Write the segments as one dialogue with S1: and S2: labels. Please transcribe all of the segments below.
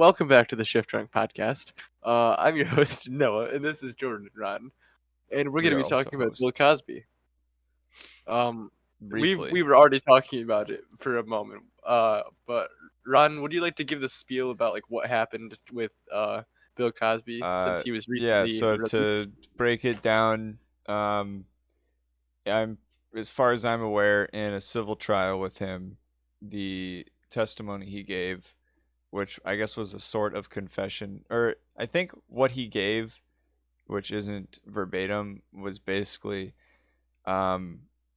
S1: welcome back to the Shift Trunk Podcast. I'm your host Noah, and this is Jordan and Ron, and we're
S2: We
S1: going to
S2: are
S1: be
S2: also
S1: talking about Bill
S2: hosts.
S1: Cosby. We
S2: Briefly.
S1: were already talking about it for a moment. But Ron, would you like to give the spiel about like what happened with Bill Cosby since he was
S2: Yeah,
S1: recently
S2: so to
S1: released?
S2: break it down, I'm as far as I'm aware, in a civil trial with him, the testimony he gave, which I guess was a sort of confession, or I think what he gave, which isn't verbatim, was basically I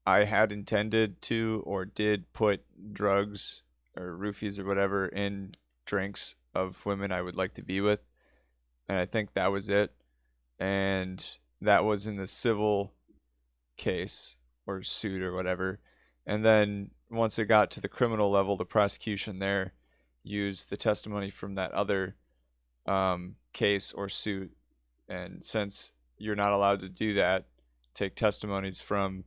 S2: had intended to or did put drugs or roofies or whatever in drinks of women I would like to be with. And I think that was it. And that was in the civil case or suit or whatever. And then once it got to the criminal level, the prosecution there used the testimony from that other case or suit. And since you're not allowed to do that, take testimonies from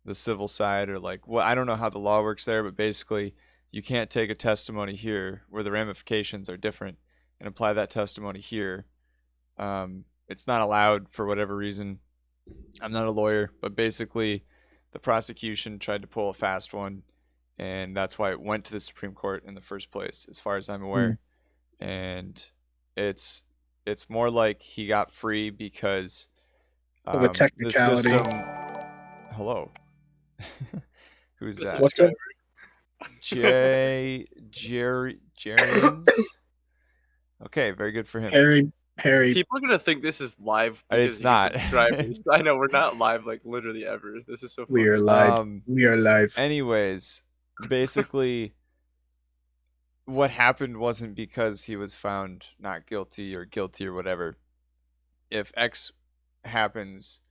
S2: the civil side or like, well, I don't know how the law works there, but basically you can't take a testimony here where the ramifications are different and apply that testimony here. It's not allowed for whatever reason. I'm not a lawyer, but basically the prosecution tried to pull a fast one, and that's why it went to the Supreme Court in the first place, as far as I'm aware. And it's more like he got free because
S3: Of a
S2: the
S3: technicality.
S2: system. Hello. Who's
S1: This is
S2: that?
S3: What's up?
S2: Jerryans? Okay, very good for him.
S3: Harry.
S1: People are gonna think this is live
S2: It's
S1: because he
S2: not.
S1: subscribed. I know we're not live, like literally ever. This is so funny.
S3: We are live. We are live.
S2: Anyways, basically, what happened wasn't because he was found not guilty or guilty or whatever. If X happens,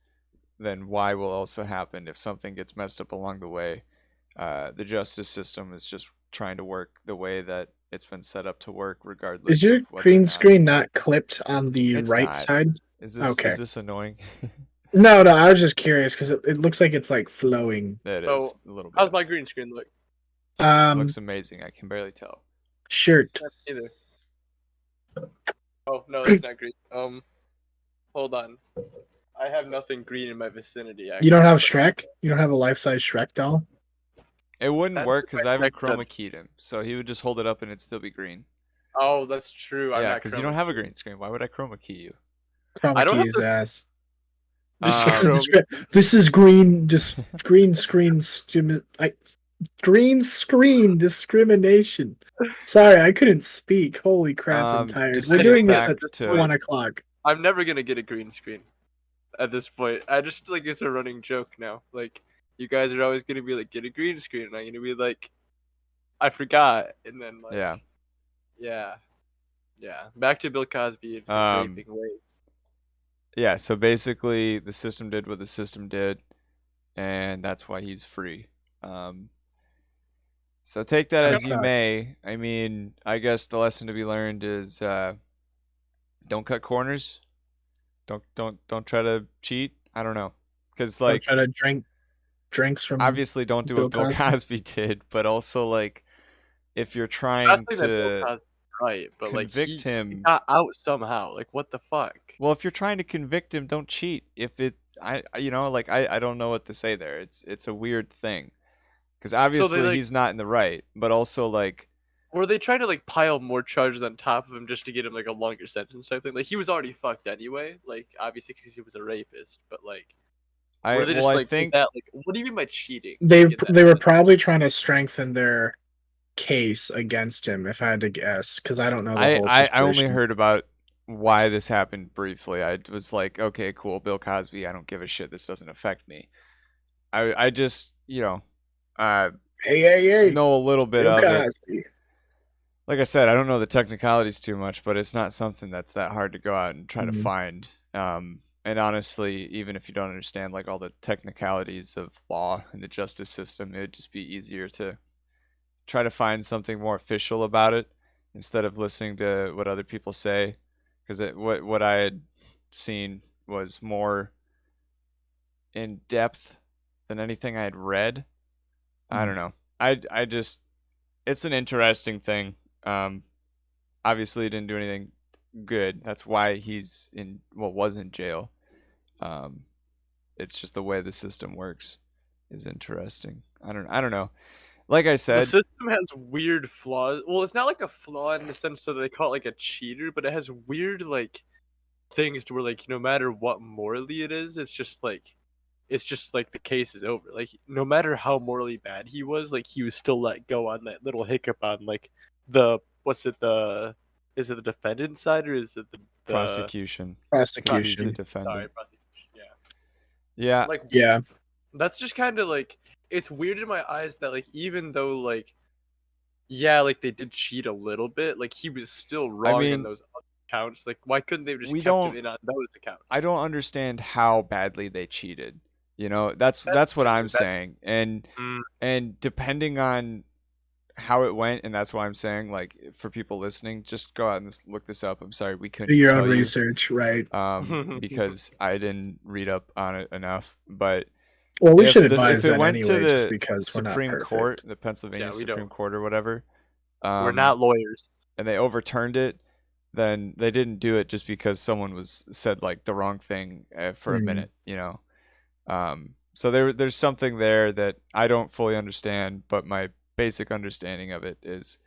S2: then Y will also happen. If something gets messed up along the way, the justice system is just trying to work the way that it's been set up to work, regardless.
S3: Is your
S2: of whether or
S3: green
S2: not.
S3: screen not clipped on the
S2: It's
S3: right
S2: not.
S3: side?
S2: Is this annoying?
S3: No, I was just curious because it looks like it's like flowing.
S2: It is
S1: Oh,
S2: a little bit.
S1: how's my green screen look?
S2: Looks amazing. I can barely tell.
S3: Shirt.
S1: Not either. Oh no, that's not green. Hold on. I have nothing green in my vicinity. Actually.
S3: You don't have Shrek? You don't have a life-size Shrek doll?
S2: It wouldn't
S1: That's
S2: work because I haven't
S1: correct,
S2: chroma keyed him, so he would just hold it up and it'd still be green.
S1: Oh, that's true. I'm
S2: Yeah,
S1: not
S2: because you don't have a green screen. Why would I chroma key you?
S1: I don't
S3: Chroma
S1: have
S3: key his
S1: this-
S3: ass.
S1: Chroma-
S3: This is green. Just green screen. Green screen discrimination. Sorry, I couldn't speak. Holy crap! I'm tired.
S2: just
S3: We're
S2: to
S3: doing
S2: get
S3: this
S2: back
S3: at
S2: to-
S3: 1 o'clock.
S1: I'm never gonna get a green screen. At this point, I just like it's a running joke now. Like you guys are always gonna be like, get a green screen, and I'm gonna be like, I forgot, and then like, yeah. Back to Bill Cosby and his raping ways.
S2: Yeah, so basically the system did what the system did, and that's why he's free. So take that as you may. I mean, I guess the lesson to be learned is don't cut corners. Don't try to cheat. I don't know, because like
S3: Don't try to drink drinks from.
S2: Obviously, don't do what Bill Cosby did, but also like if you're trying to
S1: right, but
S2: convict him,
S1: he got out somehow. Like what the fuck?
S2: Well, if you're trying to convict him, don't cheat. If it, I don't know what to say there. It's a weird thing, because obviously he's not in the right, but also like.
S1: Were they trying to like pile more charges on top of him just to get him like a longer sentence type thing? Like he was already fucked anyway. Like obviously because he was a rapist, but like.
S2: I think
S1: that, like, what do you mean by cheating?
S3: They were probably trying to strengthen their case against him, if I had to guess, because I don't know the whole situation.
S2: I only heard about why this happened briefly. I was like, okay, cool, Bill Cosby. I don't give a shit. This doesn't affect me. I just hey, know a little bit
S3: Bill
S2: of
S3: Cosby.
S2: it. Like I said, I don't know the technicalities too much, but it's not something that's that hard to go out and try to find. And honestly, even if you don't understand like all the technicalities of law and the justice system, it'd just be easier to try to find something more official about it instead of listening to what other people say. Because what I had seen was more in depth than anything I had read. I don't know. I just, it's an interesting thing. obviously didn't do anything good. That's why he's was in jail. It's just the way the system works is interesting. I don't know. Like I
S1: The
S2: said,
S1: system has weird flaws. Well, it's not like a flaw in the sense that they call it like a cheater, but it has weird like things to where like no matter what morally it is, it's just like the case is over. Like no matter how morally bad he was still let go on that little hiccup on like the what's it the is it the defendant side or is it the
S2: prosecution. He's the
S3: Prosecution.
S2: defendant.
S1: sorry prosecution
S2: Yeah.
S1: like
S3: Yeah.
S1: that's just kind of like it's weird in my eyes that like even though like yeah like they did cheat a little bit like he was still wrong in
S2: mean,
S1: those other accounts. Like why couldn't they have just
S2: we
S1: kept him
S2: don't.
S1: in on those accounts?
S2: I don't understand how badly they cheated. You know, that's what
S1: true.
S2: I'm saying. And
S1: Mm,
S2: and depending on how it went, and that's why I'm saying, like, for people listening, just go out and look this up. I'm sorry we
S3: Do
S2: couldn't
S3: your
S2: tell
S3: own
S2: you,
S3: research, right?
S2: because I didn't read up on it enough. But
S3: Well, we should
S2: if
S3: advise
S2: it
S3: that
S2: went to
S3: anyway, just
S2: the
S3: because we're not
S2: Supreme Court,
S3: perfect.
S2: the Pennsylvania
S1: yeah, we
S2: Supreme
S1: don't.
S2: Court or whatever,
S1: We're not lawyers.
S2: and they overturned it, then they didn't do it just because someone was said like the wrong thing for a minute, you know. So there's something there that I don't fully understand, but my basic understanding of it is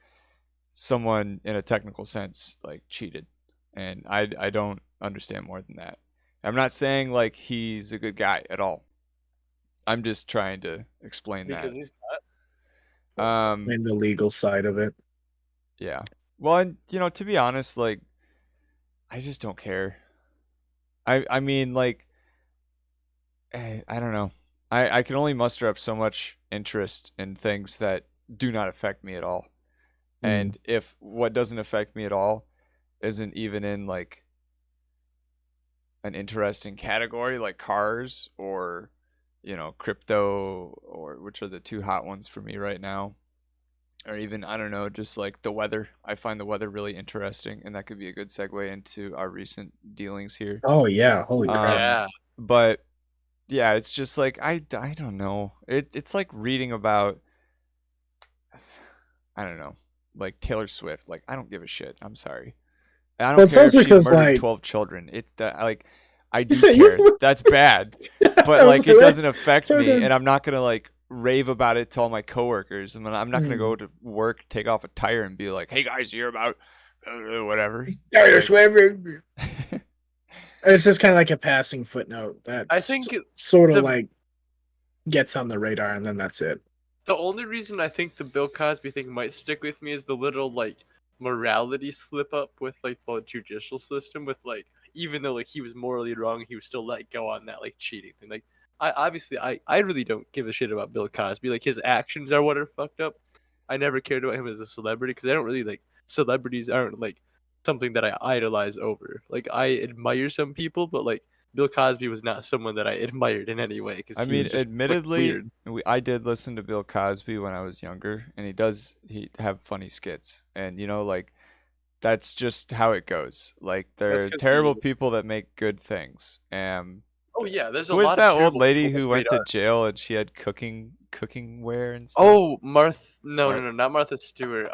S2: someone in a technical sense like cheated, and I don't understand more than that. I'm not saying like he's a good guy at all. I'm just trying to explain
S1: Because
S2: that.
S1: he's not.
S3: And the legal side of it.
S2: Yeah. Well, and to be honest, like I just don't care. I mean, like I don't know. I can only muster up so much interest in things that do not affect me at all. And if what doesn't affect me at all isn't even in like an interesting category like cars or crypto, or which are the two hot ones for me right now, or even I don't know, just like the weather. I find the weather really interesting, and that could be a good segue into our recent dealings here.
S3: Oh yeah, holy crap.
S1: Yeah.
S2: But yeah, it's just like I don't know. It's like reading about I don't know, like Taylor Swift. Like I don't give a shit. I'm sorry. I don't
S3: Well, it
S2: care if
S3: sounds
S2: she
S3: because,
S2: murdered
S3: like,
S2: 12 children. It's like I
S3: You
S2: do
S3: said
S2: care.
S3: you-
S2: That's bad. But like it doesn't affect me, and I'm not gonna like rave about it to all my coworkers. I'm not gonna go to work, take off a tire, and be like, "Hey guys, you hear about whatever?"
S3: Taylor
S2: Like,
S3: Swift. It's just kind of like a passing footnote that
S1: I think
S3: sort of
S1: the-
S3: like gets on the radar, and then that's it.
S1: The only reason I think the Bill Cosby thing might stick with me is the little like morality slip up with like the judicial system with like even though like he was morally wrong, he was still let go on that like cheating thing. Like I really don't give a shit about Bill Cosby. Like his actions are what are fucked up. I never cared about him as a celebrity because I don't really like celebrities aren't like something that I idolize over. Like I admire some people, but like Bill Cosby was not someone that I admired in any way because
S2: I
S1: he
S2: mean,
S1: was just like,
S2: admittedly,
S1: weird.
S2: I did listen to Bill Cosby when I was younger, and he have funny skits, and like that's just how it goes. Like there
S1: That's
S2: are
S1: 'cause
S2: terrible
S1: he-
S2: people that make good things.
S1: Oh yeah, there's a
S2: Who was
S1: lot
S2: that
S1: of
S2: old
S1: terrible
S2: lady
S1: people
S2: who
S1: with
S2: went
S1: great
S2: to
S1: art.
S2: jail and she had cooking ware and stuff?
S1: Oh, no,
S2: Mar-
S1: no, no, not Martha Stewart.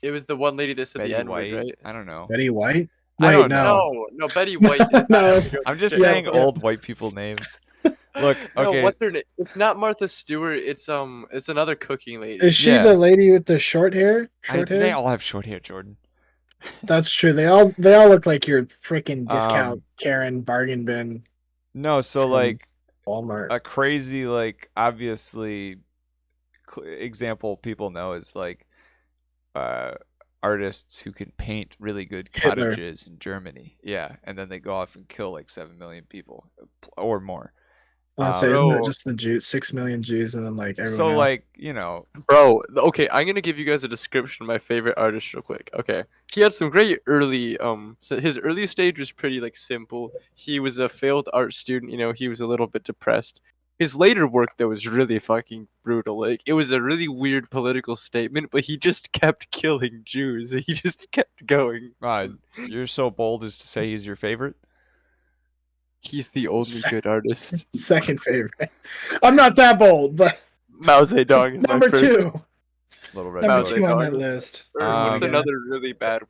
S1: It was the one lady that said the
S2: Betty
S1: N-word,
S2: White?
S1: right?
S2: I don't know.
S3: Betty White?
S2: I
S3: Wait,
S2: don't
S3: no.
S2: know.
S1: No, Betty White did not
S3: No,
S1: have
S3: it's-
S1: to go
S2: I'm
S1: to
S2: just
S1: jail.
S2: saying
S3: yeah.
S2: old white people names. Look,
S1: No,
S2: okay.
S1: what's her name? It's not Martha Stewart. It's another cooking lady.
S3: Is she
S2: Yeah.
S3: the lady with the short hair? Short hair?
S2: They all have short hair, Jordan.
S3: That's true. They all look like your freaking discount
S2: Um,
S3: Karen bargain bin
S2: No, so
S3: from
S2: like
S3: Walmart.
S2: a crazy, like obviously example people know is like artists who can paint really good
S3: Hitler.
S2: cottages in Germany. Yeah, and then they go off and kill like 7 million people or more.
S3: I say, isn't
S1: Bro.
S3: it just the Jews, 6 million Jews, and then like everyone
S2: So
S3: else?
S2: like,
S1: Bro, okay, I'm gonna give you guys a description of my favorite artist real quick. Okay, he had some great early so his early stage was pretty like simple. He was a failed art student, he was a little bit depressed. His later work though was really fucking brutal. Like it was a really weird political statement, but he just kept killing Jews. He just kept going.
S2: you're so bold as to say he's your favorite.
S1: He's the only good artist.
S3: Second favorite. I'm not that bold, but
S1: Mao Zedong is my
S3: number
S1: first.
S3: 2.
S2: Little Red
S3: Number
S2: Book.
S3: 2 on that list.
S1: Or what's
S3: Yeah.
S1: another really bad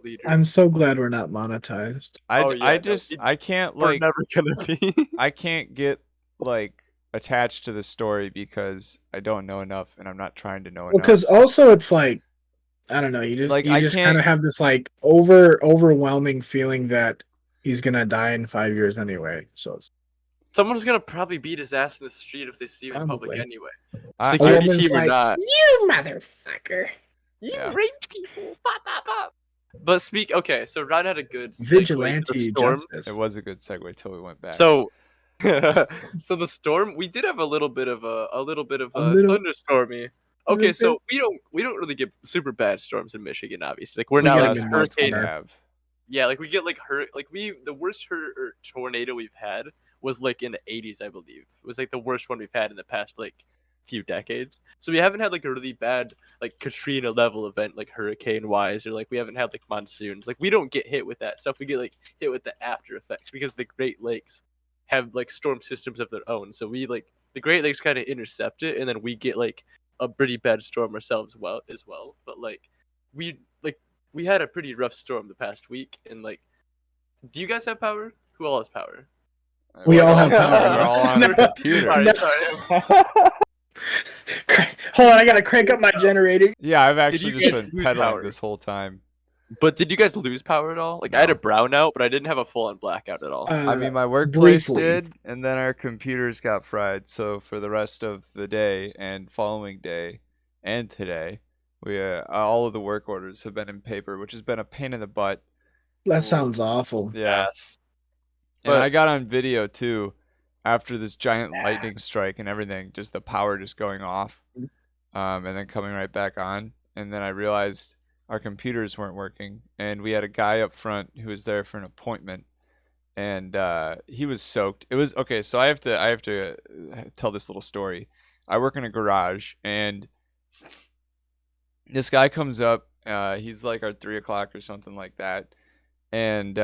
S1: leader?
S3: I'm so glad we're not monetized.
S2: I can't
S1: We're
S2: like
S1: never gonna be.
S2: I can't get like attached to the story because I don't know enough and I'm not trying to know enough.
S3: Because also it's like, I don't know, you just
S2: Like,
S3: you
S2: I
S3: just
S2: can't-
S3: kind of have this like overwhelming feeling that he's gonna die in 5 years anyway. So it's
S1: Someone's gonna probably beat his ass in the street if they see him in public
S3: Probably.
S1: anyway.
S2: I-
S1: Security
S3: woman's
S1: team or
S3: like,
S1: not.
S3: you motherfucker.
S1: You
S2: Yeah.
S1: raped people. Pop, pop, pop. But okay, so Ryan had a good segue to the
S3: Vigilante
S1: storm.
S3: justice.
S2: It was a good segue till we went back.
S1: So, so the storm, we did have a little bit of a thunderstormy. Okay, so we don't really get super bad storms in Michigan, obviously. Like we're
S3: We
S1: not
S3: gotta
S1: like
S3: get more
S1: hurricane.
S3: summer.
S1: Yeah, like we get like the worst tornado we've had was like in the 80s, I believe. It was like the worst one we've had in the past like few decades. So we haven't had like a really bad like Katrina level event like hurricane wise, or like we haven't had like monsoons. Like we don't get hit with that stuff. We get like hit with the after effects because the Great Lakes have like storm systems of their own. So we like the Great Lakes kind of intercept it, and then we get like a pretty bad storm ourselves as well. But like we had a pretty rough storm the past week, and like, do you guys have power? Who all has power?
S3: We all have power.
S2: We're all on a computer.
S1: Sorry.
S3: Hold on, I gotta crank up my generator.
S2: Yeah, I've actually
S1: you
S2: just
S1: guys
S2: been
S1: lose
S2: pedaling
S1: power?
S2: this whole time.
S1: But did you guys lose power at all? Like I had a brownout, but I didn't have a full on blackout at all.
S2: I mean, my workplace
S3: briefly.
S2: did, and then our computers got fried. So for the rest of the day and following day and today, we all of the work orders have been in paper, which has been a pain in the butt.
S3: That sounds awful.
S2: Yeah.
S1: Yes.
S2: And
S1: But-
S2: I got on video too after this giant lightning strike and everything, just the power just going off, and then coming right back on. And then I realized our computers weren't working, and we had a guy up front who was there for an appointment, and he was soaked. It was okay. So I have to tell this little story. I work in a garage, and this guy comes up. He's like our 3 o'clock or something like that, and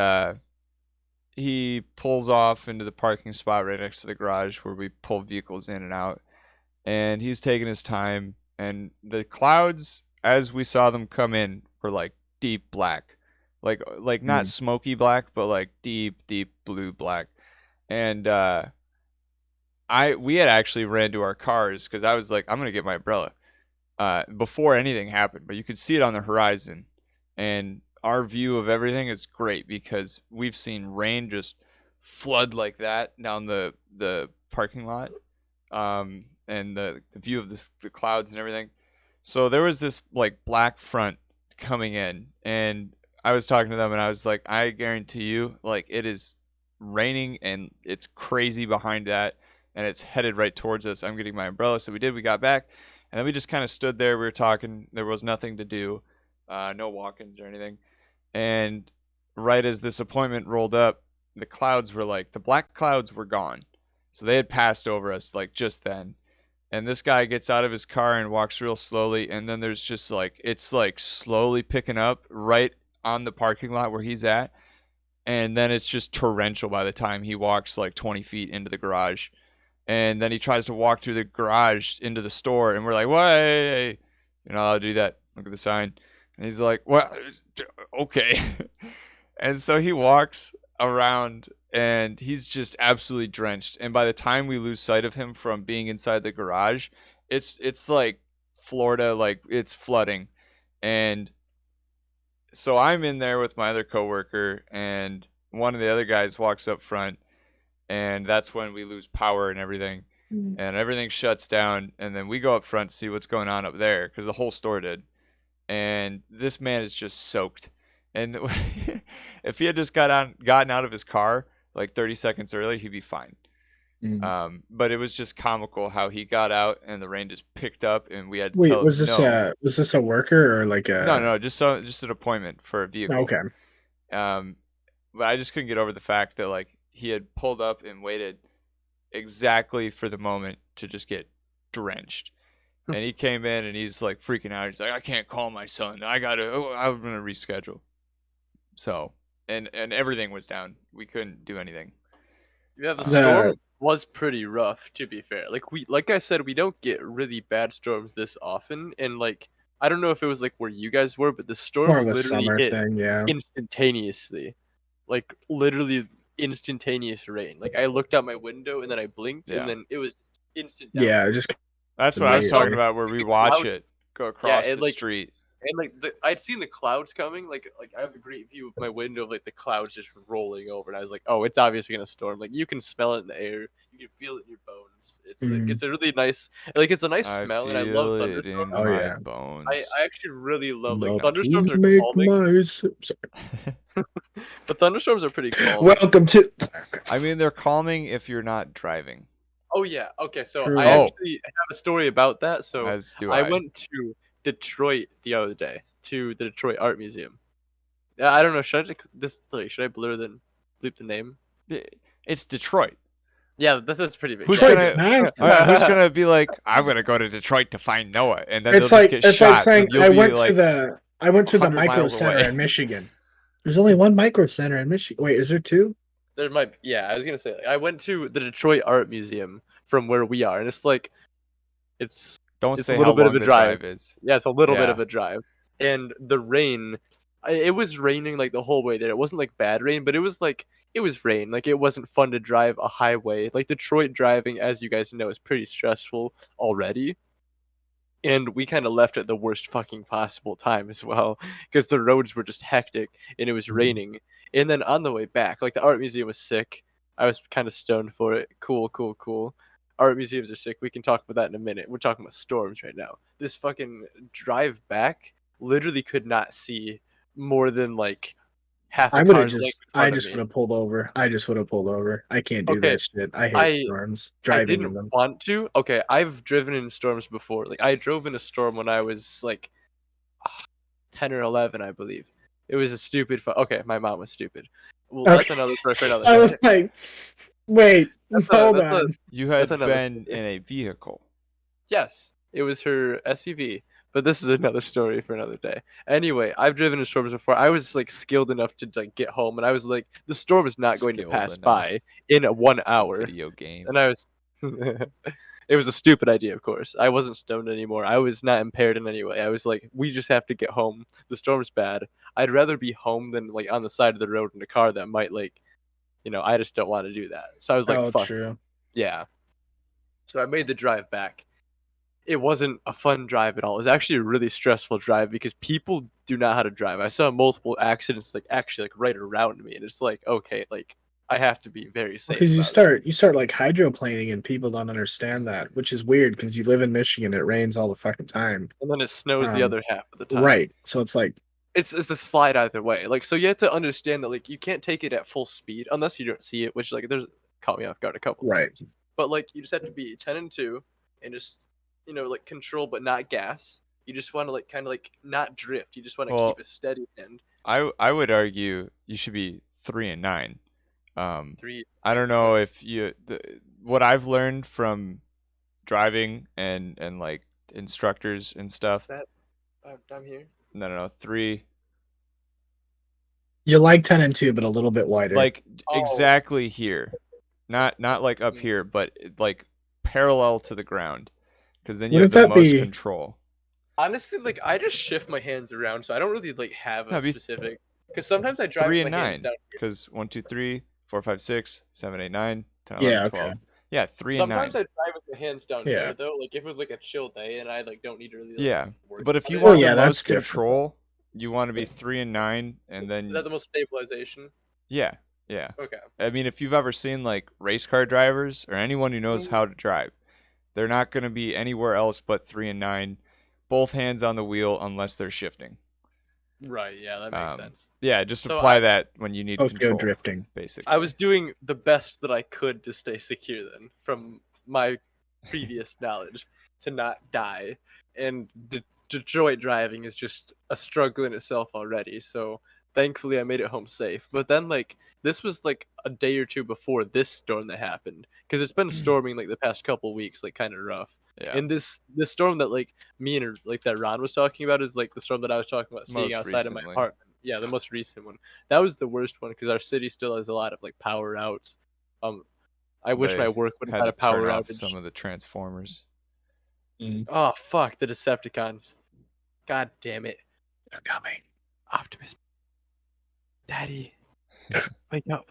S2: he pulls off into the parking spot right next to the garage where we pull vehicles in and out, and he's taking his time. And the clouds, as we saw them come in, were like deep black, like not smoky black, but like deep blue black. And we had actually ran to our cars because I was like, I'm gonna get my umbrella before anything happened. But you could see it on the horizon, and our view of everything is great because we've seen rain just flood like that down the parking lot, and the view of the clouds and everything. So there was this like black front coming in, and I was talking to them, and I was like, I guarantee you, like, it is raining and it's crazy behind that, and it's headed right towards us. I'm getting my umbrella. So we got back, and then we just kind of stood there. We were talking. There was nothing to do, no walk-ins or anything. And right as this appointment rolled up, the black clouds were gone. So they had passed over us like just then. And this guy gets out of his car and walks real slowly. And then there's just like, it's like slowly picking up right on the parking lot where he's at. And then it's just torrential by the time he walks like 20 feet into the garage. And then he tries to walk through the garage into the store. And we're like, "What? Hey, you're not allowed to do that. Look at the sign." And he's like, "Well, okay." And so he walks around, and he's just absolutely drenched. And by the time we lose sight of him from being inside the garage, it's like Florida, like it's flooding. And so I'm in there with my other coworker, and one of the other guys walks up front, and that's when we lose power and everything. And everything shuts down, and then we go up front to see what's going on up there because the whole store did. And this man is just soaked. And if he had just gotten out of his car like 30 seconds earlier, he'd be fine. But it was just comical how he got out and the rain just picked up, and we had to tell him,
S3: was this a worker or like a
S2: no, just an appointment for a vehicle.
S3: Okay.
S2: But I just couldn't get over the fact that like he had pulled up and waited exactly for the moment to just get drenched. And he came in and he's like freaking out. He's like, "I can't call my son. I'm gonna reschedule." So and everything was down. We couldn't do anything.
S1: Yeah, the storm. was pretty rough, to be fair. Like I said, we don't get really bad storms this often, and like I don't know if it was like where you guys were, but the
S3: More
S1: storm
S3: of a
S1: literally
S3: summer
S1: hit
S3: thing, yeah.
S1: instantaneously, like literally instantaneous rain. Like I looked out my window and then I blinked, and then it was instant downpour.
S3: Yeah, just
S2: that's what I was talking
S3: immediately.
S2: about, where we
S1: The
S2: watch
S1: clouds,
S2: it go
S1: yeah,
S2: across the street.
S1: and like I'd seen the clouds coming. Like I have a great view of my window of like the clouds just rolling over, and I was like, oh, it's obviously gonna storm. Like you can smell it in the air, you can feel it in your bones. It's like it's a really nice, like it's a nice
S2: I
S1: smell, and I love
S2: feel it
S1: thunderstorms.
S2: in my bones.
S1: I actually really love like
S3: Love
S1: thunderstorms
S3: to
S1: are
S3: make
S1: calming.
S3: my...
S1: But thunderstorms are pretty calming.
S3: Welcome to...
S2: I mean, they're calming if you're not driving.
S1: Oh yeah. Okay, so
S3: True.
S1: I actually have a story about that. So
S2: As do
S1: I
S2: I.
S1: went to Detroit the other day to the Detroit Art Museum. Yeah, I don't know. Should I should I bleep the name?
S2: It's Detroit.
S1: Yeah, that's pretty big.
S2: Who's
S3: Detroit's
S2: gonna
S3: massive.
S2: who's gonna be like, I'm gonna go to Detroit to find Noah, and then
S3: It's
S2: they'll
S3: like
S2: just get
S3: it's
S2: shot.
S3: like saying
S2: and you'll
S3: I
S2: be
S3: went
S2: like,
S3: to the 100
S2: Micro
S3: miles
S2: Center
S3: away. In Michigan. There's only one Micro Center in Michigan. Wait, is there two?
S1: There might. Yeah, I was gonna say. Like, I went to the Detroit Art Museum from where we are, and it's like, it's
S2: don't
S1: it's
S2: say
S1: a little
S2: how
S1: bit
S2: long
S1: of a
S2: the
S1: drive.
S2: is.
S1: Yeah, it's a little bit
S2: Yeah.
S1: of a drive, and the rain. It was raining like the whole way there. It wasn't like bad rain, but it was rain. Like it wasn't fun to drive a highway. Like Detroit driving, as you guys know, is pretty stressful already. And we kind of left at the worst fucking possible time as well, because the roads were just hectic and it was raining. And then on the way back, like the art museum was sick. I was kind of stoned for it. Cool, cool, cool. Art museums are sick. We can talk about that in a minute. We're talking about storms right now. This fucking drive back literally could not see more than like half a
S3: I would have
S1: car's length
S3: just
S1: in front
S3: I
S1: of
S3: just
S1: me.
S3: would have pulled over. I just would have pulled over. I can't do
S1: Okay,
S3: that shit. I hate
S1: I
S3: storms.
S1: I
S3: Driving in
S1: didn't
S3: them.
S1: want to. Okay, I've driven in storms before. Like I drove in a storm when I was like 10 or 11, I believe. It was a stupid okay, my mom was stupid. Well, that's another story for another
S3: I
S1: day.
S3: was like, wait, hold
S1: that's
S3: on.
S2: You had
S1: another
S2: been
S1: story.
S2: in a vehicle.
S1: Yes, it was her SUV. But this is another story for another day. Anyway, I've driven in storms before. I was like skilled enough to like get home, and I was like, the storm is not going to
S2: Skilled
S1: pass
S2: enough.
S1: by in 1
S2: It's a
S1: hour.
S2: video game.
S1: And I was it was a stupid idea, of course. I wasn't stoned anymore. I was not impaired in any way. I was like, we just have to get home. The storm's bad. I'd rather be home than like on the side of the road in a car that might like, I just don't want to do that. So I was like,
S3: Oh,
S1: fuck.
S3: true.
S1: Yeah. So I made the drive back. It wasn't a fun drive at all. It was actually a really stressful drive because people do not know how to drive. I saw multiple accidents like actually like right around me, and it's like, okay, like I have to be very safe.
S3: Because
S1: about
S3: you start like hydroplaning and people don't understand that, which is weird because you live in Michigan, it rains all the fucking time.
S1: and then it snows the other half of the time.
S3: Right. So it's like
S1: It's a slide either way. Like so you have to understand that like you can't take it at full speed unless you don't see it, which like there's caught me off guard a couple
S3: right.
S1: times. But like you just have to be 10 and 2 and just like control but not gas. You just want to like kind of like not drift. You just want to keep a steady end.
S2: I would argue you should be 3 and 9.
S1: 3.
S2: I don't know if what I've learned from driving and like instructors and stuff.
S1: I'm here.
S2: No, 3.
S3: You like 10 and 2, but a little bit wider.
S2: Like exactly here, not like up here, but like parallel to the ground, because then you have the most control.
S1: Honestly, like I just shift my hands around, so I don't really like have a specific. Because sometimes I drive
S2: 3
S1: with
S2: and
S1: my hands
S2: 9.
S1: down.
S2: Because 1, 2, 3, 4, 5, 6, 7, 8, 9, 10, 11,
S3: yeah,
S2: 12.
S3: okay.
S2: Yeah, 3
S1: Sometimes
S2: and 9.
S1: I drive with my hands down here though. Like if it was like a chill day and I like don't need to really. Like, work
S2: but if you
S1: on
S2: want
S1: it.
S2: the most control, you want to be 3 and 9, and then.
S1: Is that the most stabilization?
S2: Yeah.
S1: Okay.
S2: I mean, if you've ever seen like race car drivers or anyone who knows how to drive, they're not going to be anywhere else but 3 and 9, both hands on the wheel unless they're shifting.
S1: Right. Yeah, that makes sense.
S2: Yeah, just apply that when you need control.
S3: Drifting,
S2: basically.
S1: I was doing the best that I could to stay secure then, from my previous knowledge, to not die. And Detroit driving is just a struggle in itself already. So thankfully I made it home safe. But then like this was like a day or two before this storm that happened, because it's been storming like the past couple weeks, like kind of rough.
S2: Yeah.
S1: And this storm that like me and like that Ron was talking about is like the storm that I was talking about seeing outside of my apartment. Yeah, the most recent one. That was the worst one because our city still has a lot of like power outs. I wish my work would have
S2: had
S1: had a
S2: to turn
S1: power
S2: off
S1: outage.
S2: some of the Transformers.
S1: Oh fuck, the Decepticons! God damn it!
S3: They're coming.
S1: Optimus, Daddy, wake up!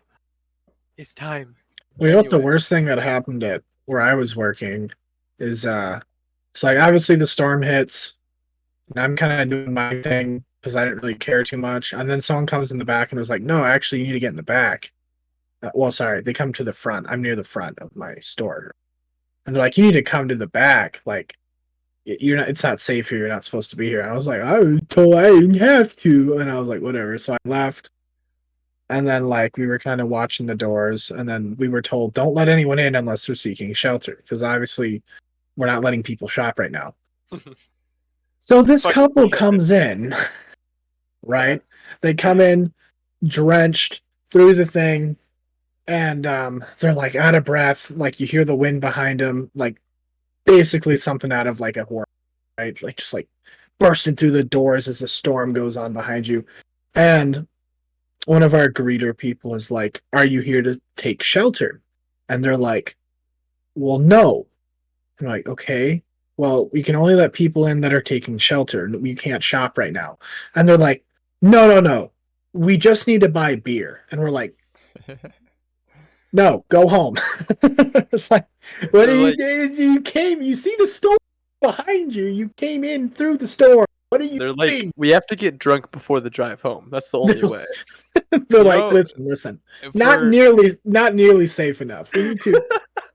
S1: It's time.
S3: Well, you know what the
S1: Anyway.
S3: worst thing that happened at where I was working is it's like obviously the storm hits and I'm kind of doing my thing because I didn't really care too much. And then someone comes in the back and was like, no, actually you need to get in the back. Well, sorry, they come to the front. I'm near the front of my store. And they're like, you need to come to the back. Like you're not, it's not safe here. You're not supposed to be here. And I was like, I was told I didn't have to. And I was like, whatever. So I left. And then, like, we were kind of watching the doors, and then we were told, don't let anyone in unless they're seeking shelter, because obviously we're not letting people shop right now. So this couple comes in, right? They come in drenched through the thing, and they're like out of breath. Like, you hear the wind behind them, like, basically something out of like a horror, right? Like, just like bursting through the doors as the storm goes on behind you. And one of our greeter people is like, are you here to take shelter? And they're like, well, no. I'm like, okay, well, we can only let people in that are taking shelter. We can't shop right now. And they're like, no. We just need to buy beer. And we're like, no, go home. It's like, what are you doing? You came, you see the store behind you. You came in through the store. What are you
S1: They're
S3: doing?
S1: like, we have to get drunk before the drive home. That's the only way.
S3: They're like, listen. Not nearly safe enough. We need to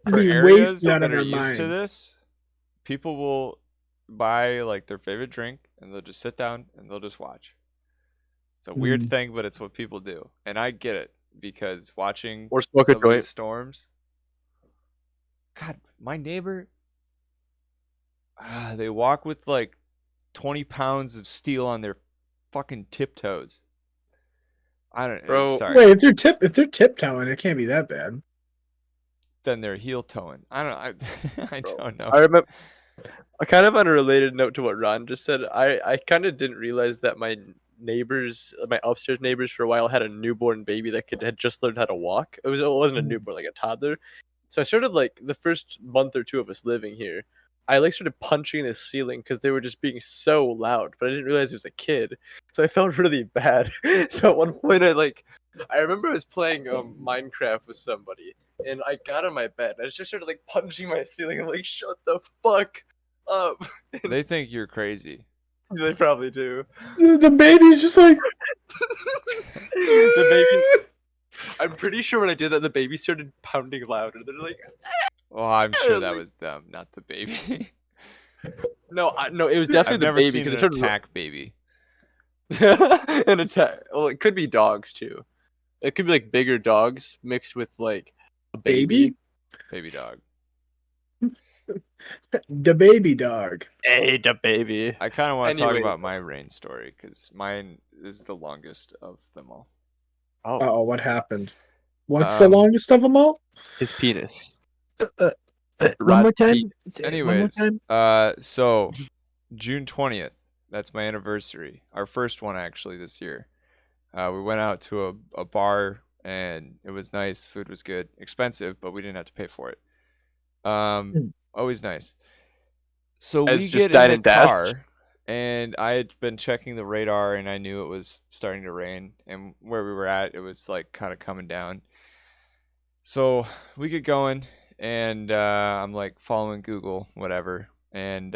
S3: be wasted out of our minds.
S2: To this, people will buy like their favorite drink and they'll just sit down and they'll just watch. It's a weird thing, but it's what people do, and I get it because watching
S1: or smoke
S2: some
S1: a joint.
S2: Of these storms. God, my neighbor, they walk with like 20 pounds of steel on their fucking tiptoes. I don't know.
S1: Bro,
S2: sorry.
S3: Wait, if they're tiptoeing, it can't be that bad.
S2: Then they're heel toeing. I don't know. I don't know.
S1: I remember a kind of unrelated note to what Ron just said. I kind of didn't realize that my upstairs neighbors for a while had a newborn baby that had just learned how to walk. It wasn't a newborn, like a toddler. So I started like the first month or two of us living here, I like started punching the ceiling because they were just being so loud, but I didn't realize it was a kid, so I felt really bad. So at one point, I remember I was playing Minecraft with somebody, and I got on my bed. And I just started like punching my ceiling. I'm like, shut the fuck up.
S2: They think you're crazy.
S1: They probably do.
S3: The baby's just like
S1: the baby. I'm pretty sure when I did that, the baby started pounding louder. They're like,
S2: well, I'm sure that was them, not the baby.
S1: No, it was definitely
S2: I've
S1: the
S2: never
S1: baby.
S2: seen an attack baby.
S1: An attack. Well, it could be dogs too. It could be like bigger dogs mixed with like a baby.
S2: Baby dog.
S3: The baby dog.
S1: Hey, the baby.
S2: I kind of want to talk about my rain story because mine is the longest of them all.
S3: Oh, what happened? What's the longest of them all?
S1: His penis.
S3: One more time.
S2: Anyways, so June 20th. That's my anniversary. Our first one actually this year. We went out to a bar and it was nice. Food was good. Expensive, but we didn't have to pay for it. Always nice. So we get in the car, and I had been checking the radar, and I knew it was starting to rain. And where we were at, it was like kind of coming down. So we get going, and I'm like following Google, whatever. And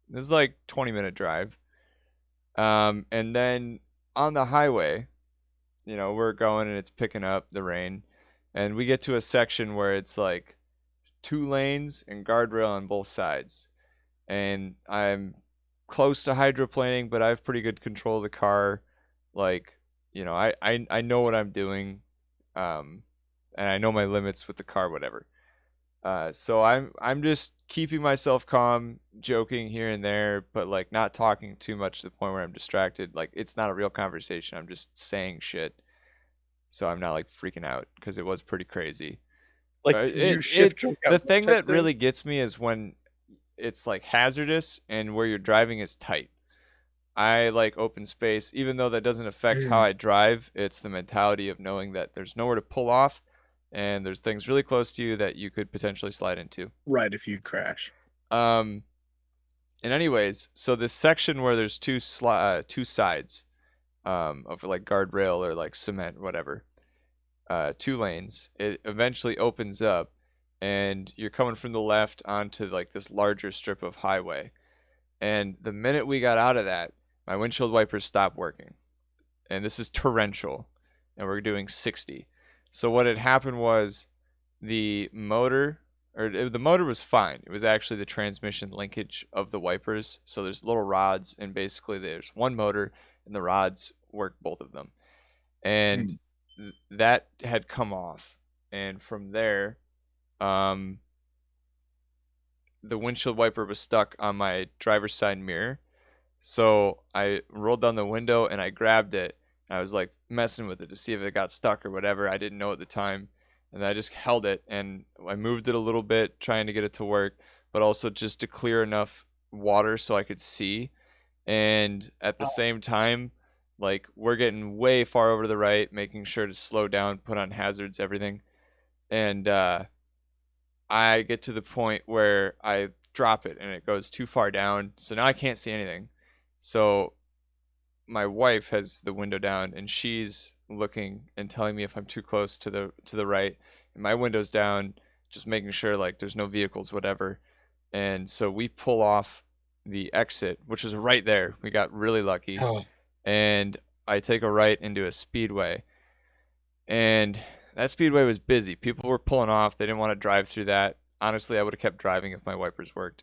S2: this is like 20-minute drive. And then on the highway, we're going, and it's picking up the rain, and we get to a section where it's like 2 lanes and guardrail on both sides, and I'm close to hydroplaning, but I have pretty good control of the car. Like, I know what I'm doing, and I know my limits with the car, whatever. So I'm just keeping myself calm, joking here and there, but like not talking too much to the point where I'm distracted. Like, it's not a real conversation. I'm just saying shit, so I'm not like freaking out because it was pretty crazy. Like the thing that really gets me is when it's like hazardous and where you're driving is tight. I like open space, even though that doesn't affect how I drive. It's the mentality of knowing that there's nowhere to pull off and there's things really close to you that you could potentially slide into.
S3: Right, if you crash.
S2: And anyways, so this section where there's two sides of like guardrail or like cement, whatever, 2 lanes, it eventually opens up, and you're coming from the left onto like this larger strip of highway. And the minute we got out of that, my windshield wipers stopped working. And this is torrential, and we're doing 60. So what had happened was the motor was fine. It was actually the transmission linkage of the wipers. So there's little rods, and basically there's one motor, and the rods work both of them. And that had come off. And from there, the windshield wiper was stuck on my driver's side mirror. So I rolled down the window and I grabbed it. I was like messing with it to see if it got stuck or whatever. I didn't know at the time. And I just held it and I moved it a little bit, trying to get it to work, but also just to clear enough water so I could see. And at the same time, like, we're getting way far over to the right, making sure to slow down, put on hazards, everything. And I get to the point where I drop it and it goes too far down. So now I can't see anything. So my wife has the window down and she's looking and telling me if I'm too close to the right. And my window's down, just making sure like there's no vehicles, whatever. And so we pull off the exit, which is right there. We got really lucky.
S3: Oh.
S2: And I take a right into a speedway. And that speedway was busy. People were pulling off. They didn't want to drive through that. Honestly, I would have kept driving if my wipers worked.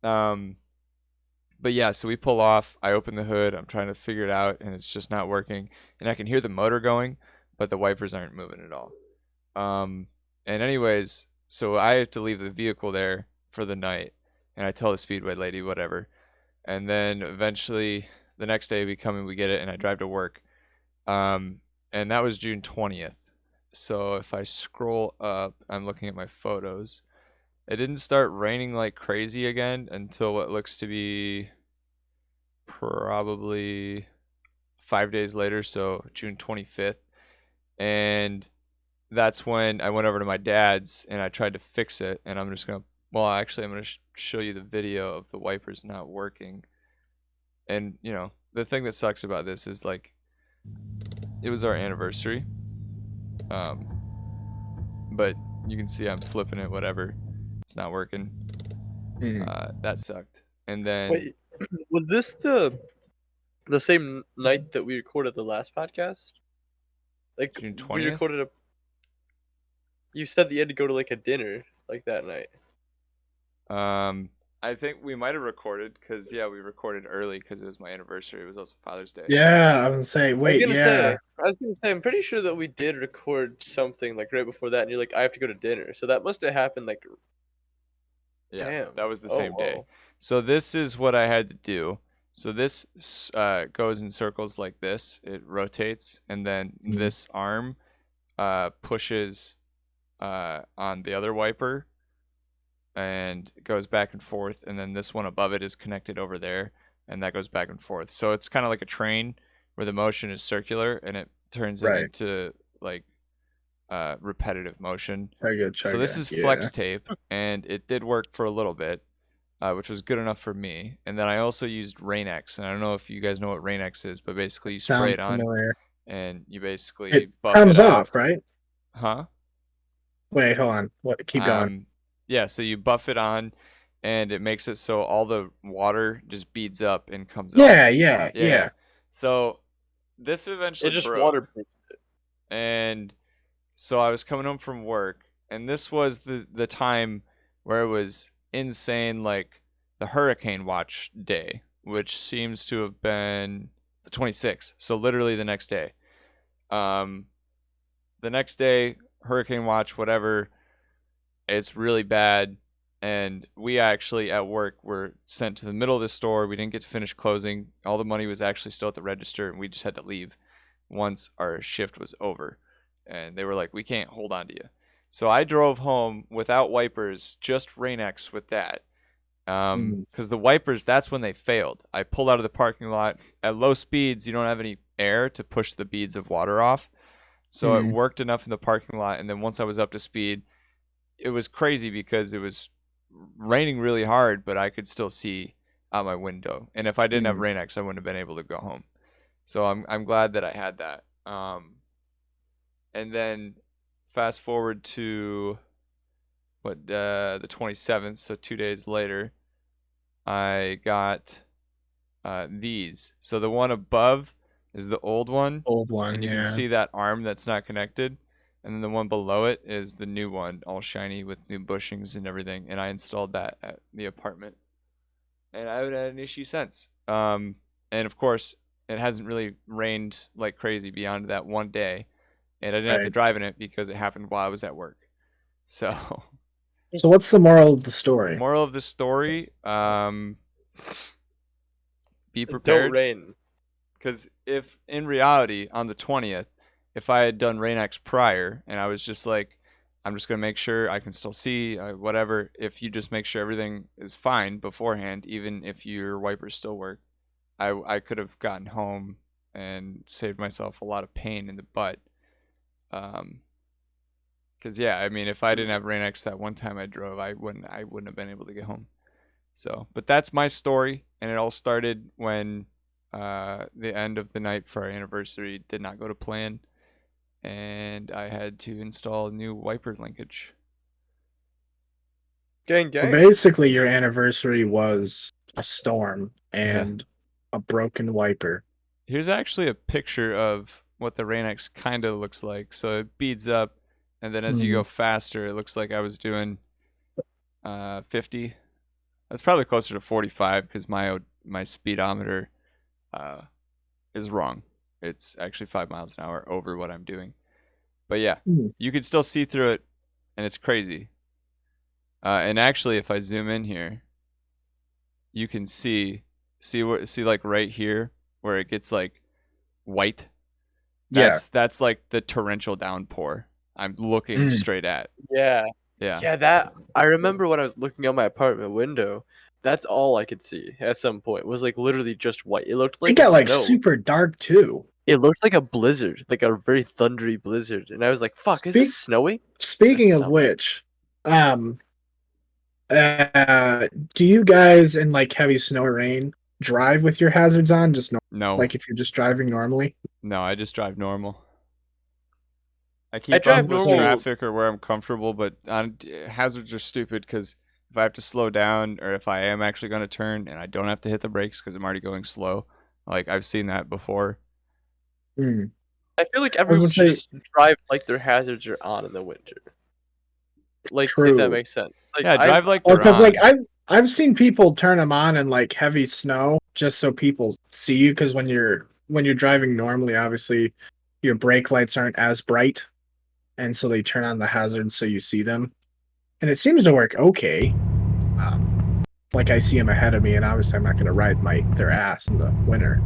S2: But yeah, so we pull off. I open the hood. I'm trying to figure it out, and it's just not working. And I can hear the motor going, but the wipers aren't moving at all. And anyways, so I have to leave the vehicle there for the night. And I tell the speedway lady, whatever. And then eventually the next day we come and we get it, and I drive to work. And that was June 20th. So if I scroll up, I'm looking at my photos. It didn't start raining like crazy again until what looks to be probably 5 days later, so June 25th. And that's when I went over to my dad's and I tried to fix it. And I'm just going to, well, actually, I'm going to show you the video of the wipers not working. And, you know, the thing that sucks about this is, like, it was our anniversary. But you can see I'm flipping it, whatever. It's not working. That sucked. And then
S1: wait, was this the same night that we recorded the last podcast? Like,
S2: June 20th?
S1: we recorded you said that you had to go to like a dinner like that night.
S2: I think we might have recorded because we recorded early because it was my anniversary. It was also Father's Day.
S3: Yeah, I was gonna say,
S1: I was gonna say, I'm pretty sure that we did record something like right before that, and you're like, I have to go to dinner, so that must have happened like.
S2: Yeah,
S1: Damn.
S2: that was the same day. So this is what I had to do. So this goes in circles like this. It rotates, and then this arm pushes on the other wiper, and it goes back and forth, and then this one above it is connected over there, and that goes back and forth. So it's kind of like a train where the motion is circular, and it turns it into like repetitive motion. So this is flex tape, and it did work for a little bit, which was good enough for me. And then I also used Rain-X, and I don't know if you guys know what Rain-X is, but basically you spray it on, and you basically buff
S3: comes
S2: it out.
S3: off, right?
S2: Huh?
S3: Wait, hold on. What? Keep going.
S2: Yeah, so you buff it on, and it makes it so all the water just beads up and comes off.
S3: Yeah.
S2: So this eventually
S1: it just
S2: broke.
S1: waterproofs it.
S2: And so I was coming home from work, and this was the time where it was insane, like the hurricane watch day, which seems to have been the 26th. So literally the next day. The next day, hurricane watch, whatever, it's really bad. And we actually at work were sent to the middle of the store. We didn't get to finish closing. All the money was actually still at the register, and we just had to leave once our shift was over. And they were like, we can't hold on to you. So I drove home without wipers, just Rain-X with that. Because the wipers, that's when they failed. I pulled out of the parking lot. At low speeds, you don't have any air to push the beads of water off. So it worked enough in the parking lot, and then once I was up to speed, it was crazy because it was raining really hard, but I could still see out my window. And if I didn't have Rain-X, I wouldn't have been able to go home. So I'm glad that I had that. And then fast forward to the 27th, so 2 days later, I got these. So the one above is the old one. And you can see that arm that's not connected. And then the one below it is the new one, all shiny with new bushings and everything. And I installed that at the apartment. And I haven't had an issue since. And of course, it hasn't really rained like crazy beyond that one day. And I didn't have to drive in it because it happened while I was at work. So
S3: what's the moral of the story?
S2: Moral of the story, be prepared.
S1: Don't rain.
S2: Because if in reality, on the 20th, if I had done Rain-X prior and I was just like, I'm just going to make sure I can still see, whatever, if you just make sure everything is fine beforehand, even if your wipers still work, I could have gotten home and saved myself a lot of pain in the butt. Because yeah, I mean, if I didn't have Rain-X that one time I drove, I wouldn't have been able to get home. So, but that's my story, and it all started when the end of the night for our anniversary did not go to plan, and I had to install new wiper linkage.
S1: Gang.
S3: Well, basically, your anniversary was a storm and a broken wiper.
S2: Here's actually a picture of what the Rain-X kind of looks like. So it beads up, and then as you go faster, it looks like I was doing 50. That's probably closer to 45 because my speedometer is wrong. It's actually 5 miles an hour over what I'm doing. But yeah, you can still see through it, and it's crazy. And actually, if I zoom in here, you can see like right here where it gets like white. That's like the torrential downpour I'm looking straight at.
S1: Yeah. That I remember when I was looking out my apartment window. That's all I could see at some point. It was like literally just white. It looked like
S3: it got like super dark too.
S1: It looked like a blizzard, like a very thundery blizzard, and I was like, "Fuck, is it snowing?"
S3: Speaking of which, do you guys in like heavy snow or rain drive with your hazards on? Just
S2: no.
S3: Like if you're just driving normally?
S2: No, I just drive normal. I drive normal traffic or where I'm comfortable, but hazards are stupid because if I have to slow down or if I am actually going to turn and I don't have to hit the brakes because I'm already going slow, like I've seen that before.
S1: I feel like everyone should just drive like their hazards are on in the winter. Like, if that makes sense. Like,
S2: yeah, drive like they're on.
S3: Because like I've seen people turn them on in like heavy snow just so people see you. Because when you're driving normally, obviously your brake lights aren't as bright, and so they turn on the hazards so you see them, and it seems to work okay. Like I see them ahead of me, and obviously I'm not going to ride their ass in the winter.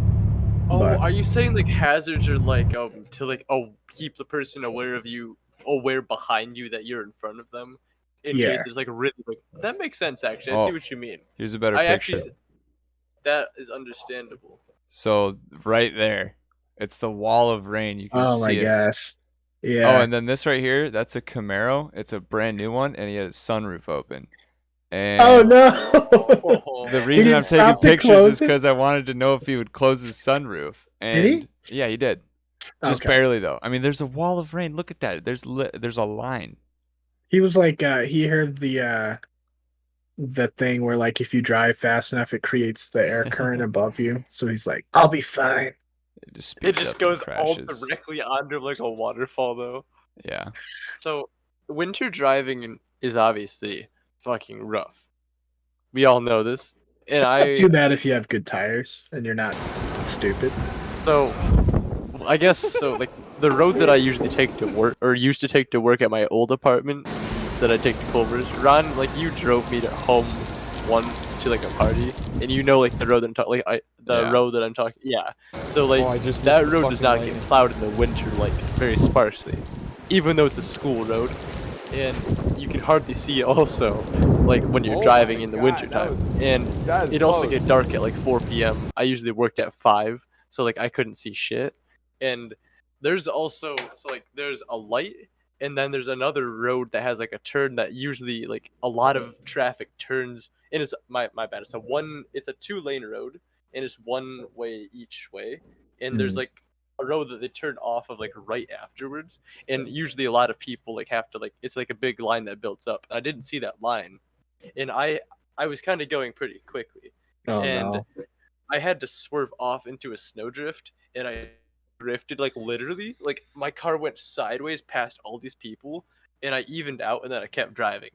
S1: Oh, are you saying like hazards are like to like keep the person aware behind you that you're in front of them in case there's like really like that makes sense actually. I see what you mean.
S2: Here's a better picture.
S1: That is understandable.
S2: So right there, it's the wall of rain. You can see it.
S3: Oh my gosh. Yeah.
S2: Oh, and then this right here, that's a Camaro. It's a brand new one, and he had his sunroof open. And
S3: oh no!
S2: The reason I'm taking pictures is because I wanted to know if he would close his sunroof. And
S3: did he?
S2: Yeah, he did. Just barely though. I mean, there's a wall of rain. Look at that. There's a line.
S3: He was like, he heard the thing where like if you drive fast enough, it creates the air current above you. So he's like, "I'll be fine."
S1: It just goes all directly onto like a waterfall though.
S2: Yeah.
S1: So winter driving is obviously fucking rough. We all know this. And
S3: not too bad if you have good tires and you're not stupid.
S1: So I guess so like the road that I usually take to work or used to take to work at my old apartment that I take to Culver's, Ron, like you drove me to home once to like a party, and you know like the road that I'm talking road that I'm talking so like that road does not get plowed in the winter like very sparsely, even though it's a school road, and you can hardly see it also like when you're driving in the winter time, and it also gets dark at like 4 p.m. I usually worked at 5, so like I couldn't see shit, and there's also there's a light, and then there's another road that has like a turn that usually like a lot of traffic turns, and it's my bad. It's a 2-lane road, and it's one way each way, and there's like a road that they turn off of like right afterwards, and usually a lot of people like have to like it's like a big line that builds up. I didn't see that line, and I was kind of going pretty quickly,
S3: Oh
S1: and
S3: no.
S1: I had to swerve off into a snowdrift, and I drifted like literally. Like my car went sideways past all these people, and I evened out, and then I kept driving,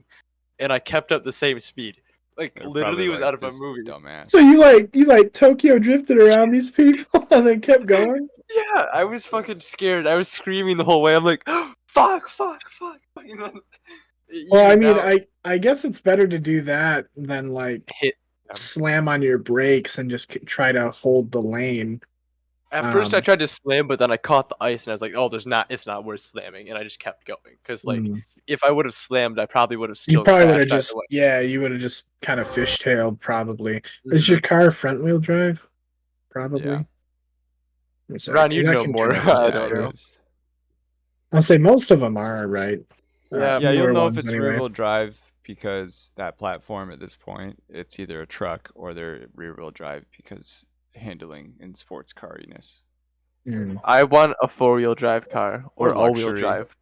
S1: and I kept up the same speed. Like
S2: They're probably
S1: literally was
S2: like,
S1: out of a
S2: this
S1: movie.
S2: dumbass.
S3: So you Tokyo drifted around these people and then kept going?
S1: Yeah, I was fucking scared. I was screaming the whole way. I'm like, fuck, fuck, fuck. And then it
S3: Well, I
S1: evened
S3: mean,
S1: out,
S3: I guess it's better to do that than like
S1: hit.
S3: slam on your brakes and just try to hold the lane.
S1: At first, I tried to slam, but then I caught the ice, and I was like, "Oh, it's not worth slamming," and I just kept going. Cause like, if I would have slammed, I probably would have
S3: You
S1: still
S3: probably would have
S1: crashed either
S3: just,
S1: way.
S3: yeah, you would have just kind of fishtailed probably. Is your car front wheel drive? Probably.
S1: Ron,
S3: Because
S1: you'd
S3: that
S1: know
S3: can
S1: more.
S3: turn out
S1: I
S3: bad
S1: don't
S3: too.
S1: know.
S3: I'll say most of them are, right?
S1: Yeah,
S2: Yeah, you'll
S3: newer
S2: know if
S3: ones
S2: it's
S3: anyway.
S2: rear-wheel drive because that platform at this point, it's either a truck or they're rear-wheel drive because handling in sports cariness.
S1: I want a 4-wheel drive car or all-wheel
S2: luxury.
S1: drive.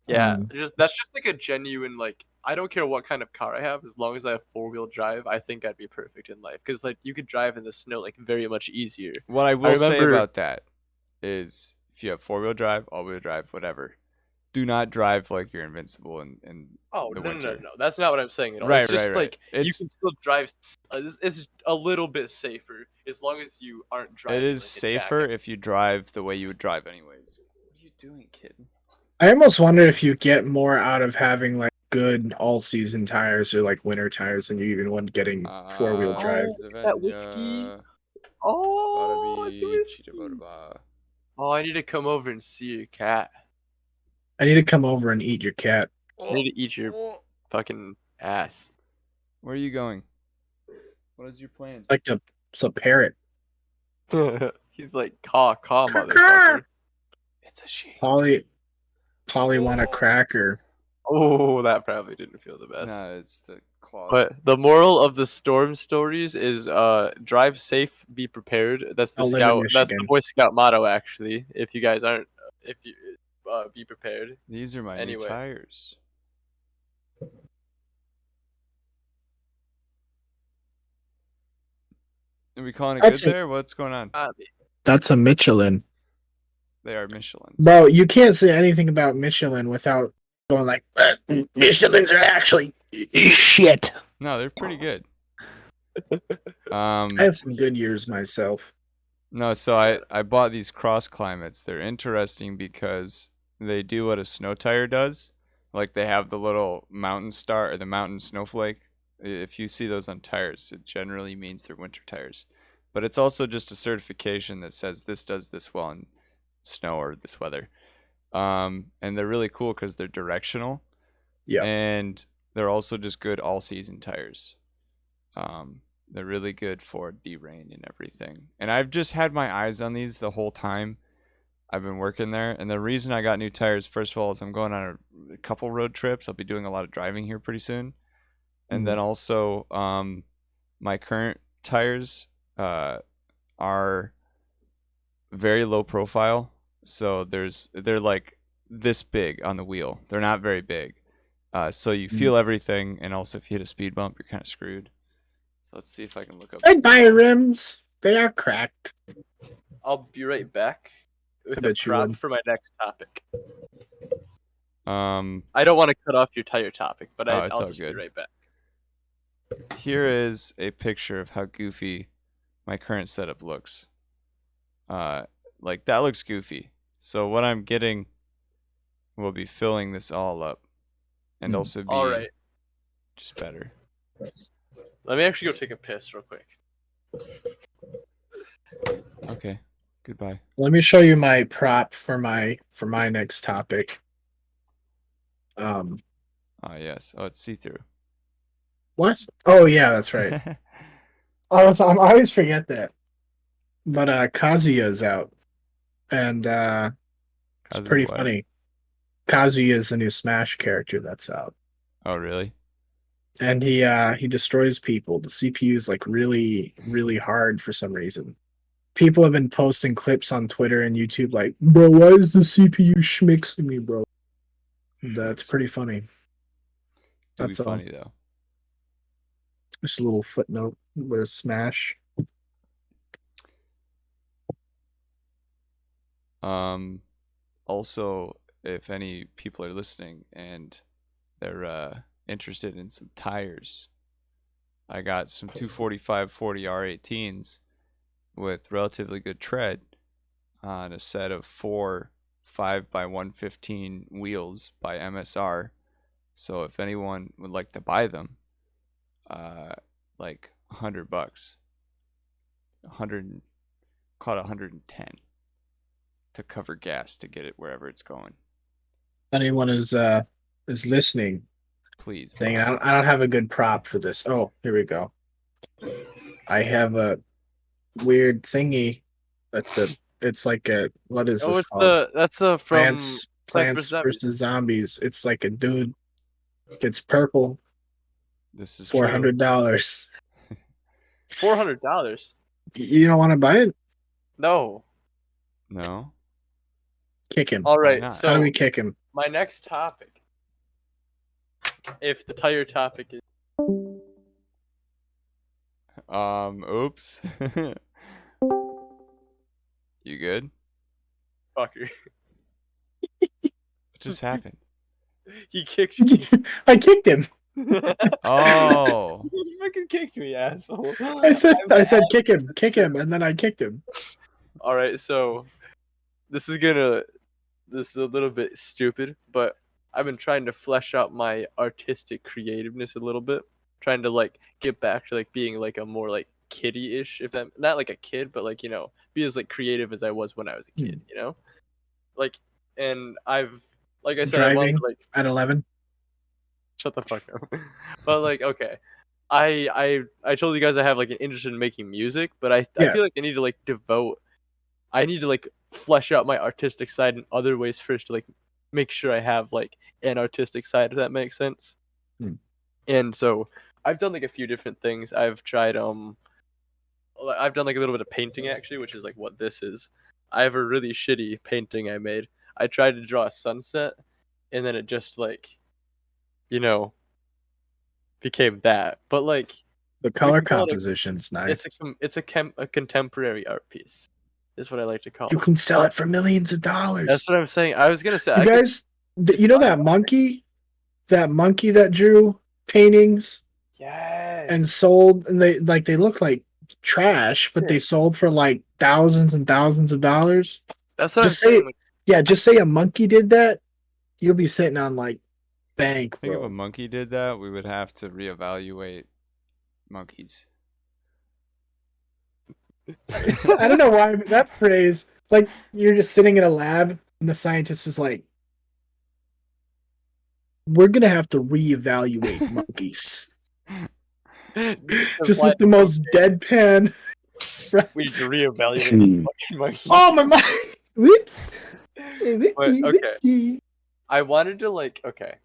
S1: Yeah, that's just like a genuine like. I don't care what kind of car I have, as long as I have 4-wheel drive. I think I'd be perfect in life because like you could drive in the snow like very much easier.
S2: What I will say
S1: remember-
S2: about that is if you have 4-wheel drive, all-wheel drive, whatever, do not drive like you're invincible in
S1: Oh
S2: the
S1: no,
S2: winter.
S1: no, that's not what I'm saying at all.
S2: Right,
S1: It's just
S2: right,
S1: like
S2: right.
S1: you can still drive. It's a little bit safer as long as you aren't driving.
S2: It is
S1: like, a
S2: safer
S1: jackass.
S2: if you drive the way you would drive anyways. What are you doing, kid?
S3: I almost wonder if you get more out of having like good all-season tires or like winter tires than you even would getting 4-wheel drive.
S1: That whiskey. Oh, it's whiskey. Oh, I need to come over and see your cat.
S3: I need to come over and eat your cat.
S1: I need to eat your fucking ass.
S2: Where are you going? What is your plan?
S3: It's a parrot.
S1: He's like, caw, motherfucker.
S2: It's a sheep.
S3: Polly want a cracker.
S1: Oh, that probably didn't feel the best.
S2: No, it's the claws.
S1: But the moral of the storm stories is drive safe, be prepared. That's the Boy Scout motto actually. If you guys aren't be prepared.
S2: These are my new tires. Are we calling it good there? What's going on?
S3: That's a Michelin.
S2: They are Michelins.
S3: Bro, you can't say anything about Michelin without going like, Michelins are actually shit.
S2: No, they're pretty good.
S3: I have some good years myself.
S2: No, so I bought these cross climates. They're interesting because they do what a snow tire does. Like they have the little mountain star or the mountain snowflake. If you see those on tires, it generally means they're winter tires. But it's also just a certification that says this does this well in snow or this weather. And they're really cool because they're directional.
S3: Yeah.
S2: And they're also just good all season tires. They're really good for the rain and everything. And I've just had my eyes on these the whole time I've been working there. And the reason I got new tires, first of all, is I'm going on a couple road trips. I'll be doing a lot of driving here pretty soon. And then also, my current tires are very low profile. So they're like this big on the wheel. They're not very big. So you feel everything. And also if you hit a speed bump, you're kind of screwed. So let's see if I can look up.
S3: I buy rims. They are cracked.
S1: I'll be right back with a prop for my next topic. I don't want to cut off your tire topic, but I'll just be right back.
S2: Here is a picture of how goofy my current setup looks. Like that looks goofy. So what I'm getting will be filling this all up and also be just better.
S1: Let me actually go take a piss real quick.
S2: Okay. Goodbye.
S3: Let me show you my prop for my next topic.
S2: Oh yes. Oh, it's see-through.
S3: What? Oh yeah, that's right. I always forget that. But Kazuya's out. and it's
S2: Cosby
S3: pretty
S2: what?
S3: funny. Cosby is the new Smash character that's out,
S2: Oh, really?
S3: and he destroys people. The CPU is like really really hard for some reason. People have been posting clips on Twitter and YouTube like, bro, why is the CPU schmixing me, bro? That's pretty funny.
S2: To be
S3: That's all.
S2: funny though.
S3: Just a little footnote with a Smash.
S2: Also, if any people are listening and they're interested in some tires, I got some 245 40 R18s with relatively good tread on a set of 4 5x115 wheels by MSR. So if anyone would like to buy them, like $100, 100, call it 110 to cover gas to get it wherever it's going.
S3: Anyone is listening,
S2: Please
S3: dang,
S2: buy.
S3: I don't have a good prop for this. Oh, here we go. I have a weird thingy. It's like a, what is
S1: Oh,
S3: this called?
S1: that's from Plants vs
S3: Plants
S1: Zombies.
S3: versus Zombies. It's like a dude. It's purple.
S2: This is true.
S3: $400.
S1: $400.
S3: You don't want to buy it?
S1: No.
S2: No?
S3: Kick him.
S1: All right.
S2: not?
S1: So
S3: How do we kick him?
S1: my next topic, if the tire topic is
S2: Oops. You good?
S1: fucker,
S2: What just happened?
S1: he kicked me.
S3: I kicked him.
S2: Oh.
S1: He fucking kicked me, asshole.
S3: I said kick him, and then I kicked him.
S1: All right, so this is a little bit stupid, but I've been trying to flesh out my artistic creativeness a little bit, trying to like get back to like being like a more like kiddie-ish, if that not like a kid, but like be as like creative as I was when I was a kid, like, and like I said, I wanted
S3: Driving
S1: to, like,
S3: at 11.
S1: shut the fuck up. But like, okay, I told you guys I have like an interest in making music, but I
S3: Yeah.
S1: feel like I need to like flesh out my artistic side in other ways first to like make sure I have like an artistic side, if that makes sense. And so I've done like a few different things. I've done like a little bit of painting actually, which is like what this is. I have a really shitty painting I made. I tried to draw a sunset, and then it just like, you know, became that. But like,
S3: The
S1: we
S3: color
S1: can call it
S3: composition's nice.
S1: a contemporary art piece, is what I like to call
S3: You
S1: it.
S3: can sell it for millions of dollars.
S1: That's what I'm saying. I was gonna say,
S3: You guys, you know that monkey that drew paintings
S1: yes,
S3: and sold, and they look like trash, but they sold for like thousands and thousands of dollars.
S1: that's what I'm
S3: Just say,
S1: saying. Like,
S3: just say a monkey did that, you'll be sitting on like bank,
S2: I think if
S3: bro.
S2: a monkey did that, we would have to reevaluate monkeys.
S3: I don't know why, but that phrase, like you're just sitting in a lab and the scientist is like, we're gonna have to reevaluate monkeys. Just with the most deadpan.
S1: we need to reevaluate fucking monkey.
S3: Oh my mind! Whoops.
S1: Okay. I wanted to like, okay.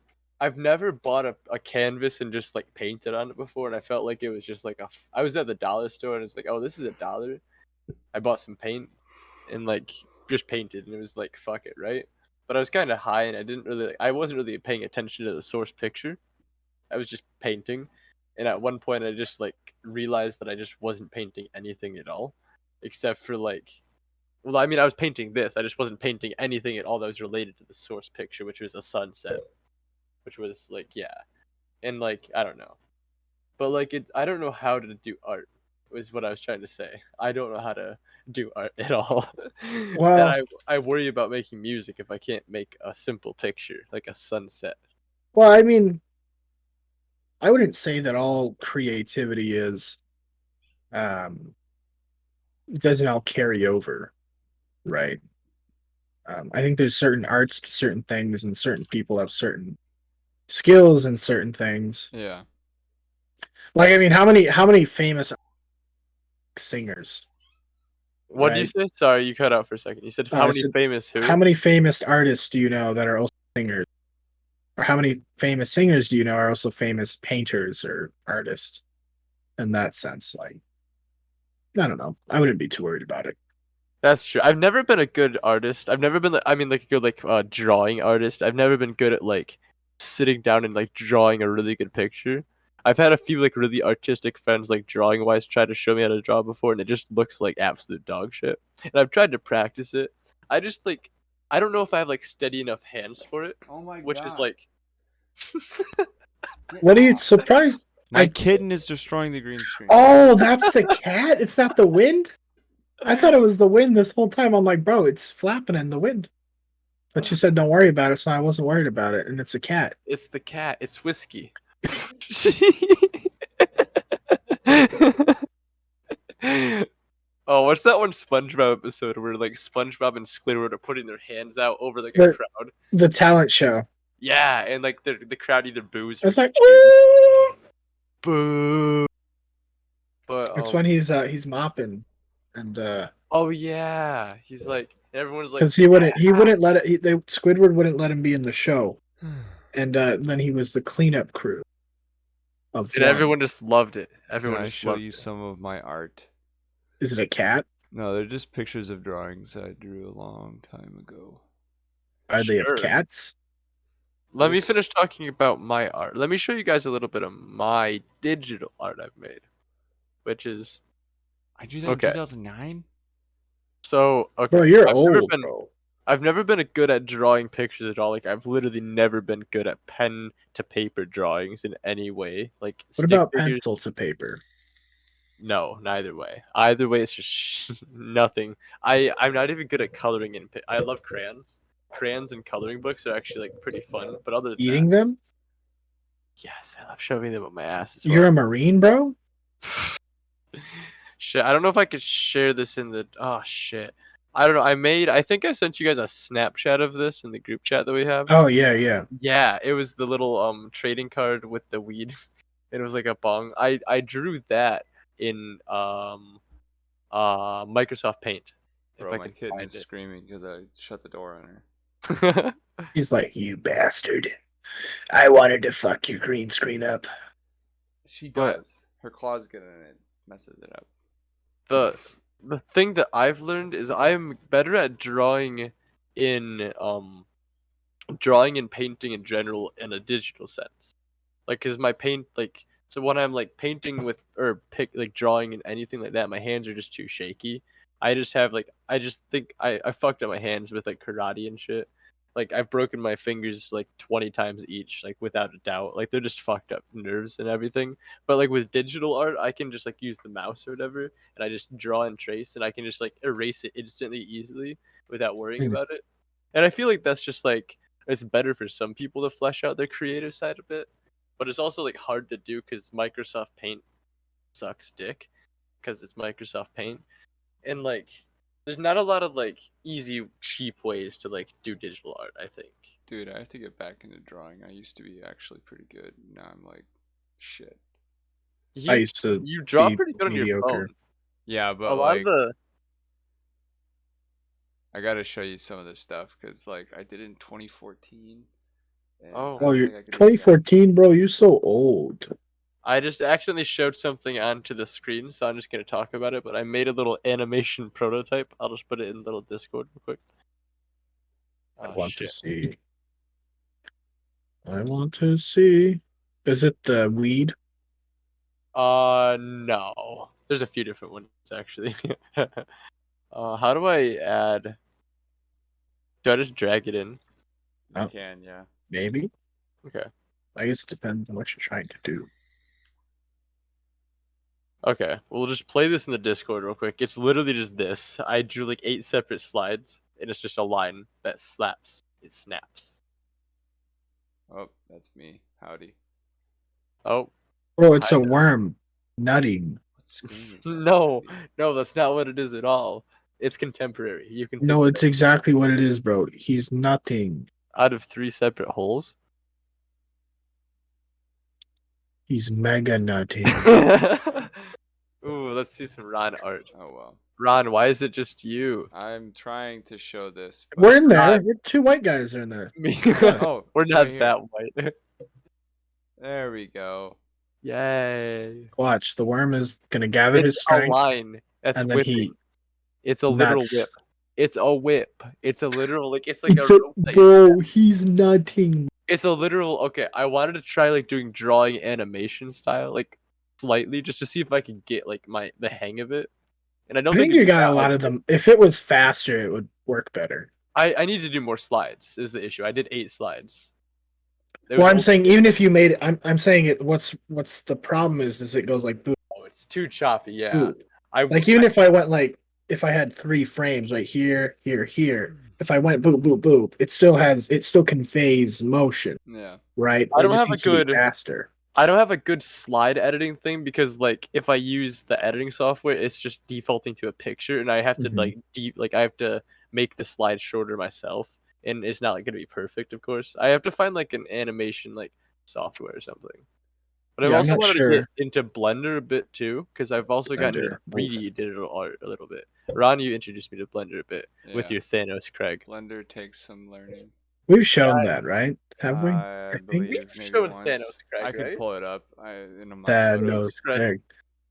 S1: I've never bought a canvas and just like painted on it before, and I felt like it was just like I was at the dollar store and it's like, oh, this is $1. I bought some paint and like just painted, and it was like, fuck it, right? But I was kind of high and I wasn't really paying attention to the source picture. I was just painting, and at one point I just like realized that I just wasn't painting anything at all, except for like, well, I mean, I was painting this. I just wasn't painting anything at all that was related to the source picture, which was a sunset, which was like, yeah, and like I don't know, but like I don't know how to do art. Was what I was trying to say. I don't know how to do art at all.
S3: Well,
S1: and I worry about making music if I can't make a simple picture like a sunset.
S3: well, I mean, I wouldn't say that all creativity is, it doesn't all carry over, right? I think there's certain arts to certain things, and certain people have certain skills in certain things.
S2: Yeah.
S3: Like, I mean, how many famous singers
S1: What did you
S3: right?
S1: say? Sorry, you cut out for a second. You said how many famous who?
S3: How many famous artists do you know that are also singers? Or how many famous singers do you know are also famous painters or artists? In that sense, like, I don't know. I wouldn't be too worried about it.
S1: That's true. I've never been a good artist. I've never been like, I mean, like a good like drawing artist. I've never been good at like sitting down and like drawing a really good picture. I've had a few like really artistic friends like drawing wise try to show me how to draw before, and it just looks like absolute dog shit. And I've tried to practice it. I just like I don't know if I have like steady enough hands for it,
S2: Oh my
S1: which is
S2: god.
S1: like
S2: Get
S3: What are you
S2: off.
S3: surprised?
S2: My kitten is destroying the green screen.
S3: Oh, that's the cat. It's not the wind. I thought it was the wind this whole time. I'm like, bro, it's flapping in the wind. But you said don't worry about it, so I wasn't worried about it. And it's a cat.
S1: it's the cat. It's whiskey. Oh, what's that one SpongeBob episode where like SpongeBob and Squidward are putting their hands out over like a
S3: The
S1: crowd?
S3: the talent show.
S1: Yeah, and like the crowd either boos or
S3: It's like,
S1: cheers.
S3: ooh!
S1: Boo. But
S3: It's when he's mopping, and
S1: oh yeah, he's like everyone's like
S3: because he wouldn't let it. Squidward wouldn't let him be in the show, and then he was the cleanup crew of
S1: and
S3: one.
S1: everyone just loved it.
S2: Can
S1: Everyone
S2: I
S1: just
S2: show
S1: loved
S2: you
S1: it.
S2: some of my art?
S3: Is it a cat?
S2: No, they're just pictures of drawings I drew a long time ago.
S3: Are they of
S1: Sure.
S3: cats?
S1: Let me
S2: This-
S1: finish talking about my art. Let me show you guys a little bit of my digital art I've made, which is
S2: I drew that
S1: okay.
S2: in 2009?
S1: So okay.
S3: Bro, you're
S1: I've never
S3: old,
S1: been
S3: bro.
S1: I've never been good at drawing pictures at all. Like I've literally never been good at pen to paper drawings in any way. Like
S3: What
S1: stick
S3: about
S1: figures.
S3: pencil to paper?
S1: No, neither way. Either way, it's just nothing. I'm not even good at coloring in. I love crayons. Crayons and coloring books are actually like pretty fun. But other than
S3: Eating
S1: that,
S3: them?
S1: yes, I love shoving them up my ass as
S3: You're
S1: well.
S3: a marine, bro.
S1: Shit, I don't know if I could share this in the. Oh shit, I don't know. I think I sent you guys a Snapchat of this in the group chat that we have.
S3: Oh yeah, yeah.
S1: Yeah, it was the little trading card with the weed. It was like a bong. I drew that in Microsoft Paint. If
S2: Bro,
S1: I
S2: my
S1: can
S2: kitten
S1: find
S2: is
S1: it.
S2: screaming because I shut the door on her.
S3: He's like, you bastard. I wanted to fuck your green screen up.
S2: She
S1: But-
S2: does. Her claws get in it, messes it up.
S1: the thing that I've learned is I'm better at in drawing and painting in general in a digital sense. Like, cause my paint like so when I'm like painting with or pick like drawing and anything like that, my hands are just too shaky. I just have like I just think I fucked up my hands with like karate and shit. Like I've broken my fingers like 20 times each, like without a doubt. Like they're just fucked up nerves and everything. But like with digital art, I can just like use the mouse or whatever, and I just draw and trace, and I can just like erase it instantly, easily, without worrying
S3: Hmm.
S1: about it. And I feel like that's just like it's better for some people to flesh out their creative side a bit, but it's also like hard to do because Microsoft Paint sucks dick because it's Microsoft Paint, and like there's not a lot of like easy cheap ways to like do digital art. I think.
S2: Dude, I have to get back into drawing. I used to be actually pretty good. Now I'm like, shit.
S3: I
S1: You
S3: used to
S1: you draw
S3: be
S1: pretty good on your
S3: mediocre.
S1: phone.
S2: Yeah,
S1: A
S2: but
S1: lot
S2: like,
S1: of the
S2: I gotta show you some of this stuff because like I did it in 2014. And
S1: Oh.
S2: I
S3: Oh,
S2: don't
S3: you're
S2: think I could do it again.
S3: 2014, bro. You're so old.
S1: I just accidentally showed something onto the screen, so I'm just gonna talk about it. But I made a little animation prototype. I'll just put it in little Discord real quick.
S3: I
S1: Oh,
S3: want to
S1: shit.
S3: see. I want to see. Is it the weed?
S1: No. There's a few different ones actually. How do I add? Do I just drag it in?
S2: You
S3: Oh.
S2: can, yeah.
S3: Maybe.
S1: Okay.
S3: I guess it depends on what you're trying to do.
S1: Okay. We'll just play this in the Discord real quick. It's literally just this. I drew like 8 separate slides, and it's just a line that slaps. It snaps.
S2: Oh, that's me. Howdy.
S1: Oh.
S3: Bro, it's a
S1: I-
S3: worm nutting.
S2: What screen is that?
S1: No,
S2: Howdy?
S1: no, that's not what it is at all. It's contemporary. You can
S3: No,
S1: pick
S3: it's exactly what it is, bro. He's nutting.
S1: out of 3 separate holes.
S3: He's mega nutting.
S1: Ooh, let's see some Ron art.
S2: Oh well.
S1: Ron, why is it just you?
S2: I'm trying to show this.
S3: We're in there. We're 2 white guys are in there.
S2: Oh,
S1: we're
S2: it's
S1: not
S2: right here.
S1: that white.
S2: There we go.
S1: Yay!
S3: Watch, the worm is gonna gather his
S1: It's a
S3: strength,
S1: line. That's
S3: and then
S1: whipping. It's a literal
S3: nuts.
S1: whip. It's a whip. It's a literal it's like
S3: It's
S1: a
S3: a
S1: rope that
S3: bro. He's nutting.
S1: It's a literal okay. I wanted to try like doing drawing animation style, like slightly, just to see if I could get like the hang of it. And I don't
S3: I think
S1: it's
S3: you got
S1: that
S3: a lot
S1: hard.
S3: of them. If it was faster, it would work better.
S1: I need to do more slides. Is the issue? I did 8 slides.
S3: Well, I'm saying even if you made it, I'm saying it. What's the problem is it goes like boop.
S1: Oh, it's too choppy. Yeah.
S3: Boop. Even if I went like if I had 3 frames right here, here, here. If I went boop boop boop, it still conveys motion.
S2: Yeah.
S3: Right.
S1: I don't have a good
S3: faster.
S1: I don't have a good slide editing thing because like if I use the editing software, it's just defaulting to a picture, and I have to I have to make the slide shorter myself, and it's not like gonna be perfect, of course. I have to find like an animation like software or something. But I've also wanted to get into Blender a bit too, because I've also gotten into 3D digital art a little bit. Ron, you introduced me to Blender a bit with your Thanos, Craig.
S2: Blender takes some learning.
S3: We've shown that, right? Have we?
S2: I believe
S1: We've
S2: maybe
S1: showed
S2: once.
S1: Thanos, Craig,
S2: I could
S1: right?
S2: pull it up. In my
S3: Thanos, Craig.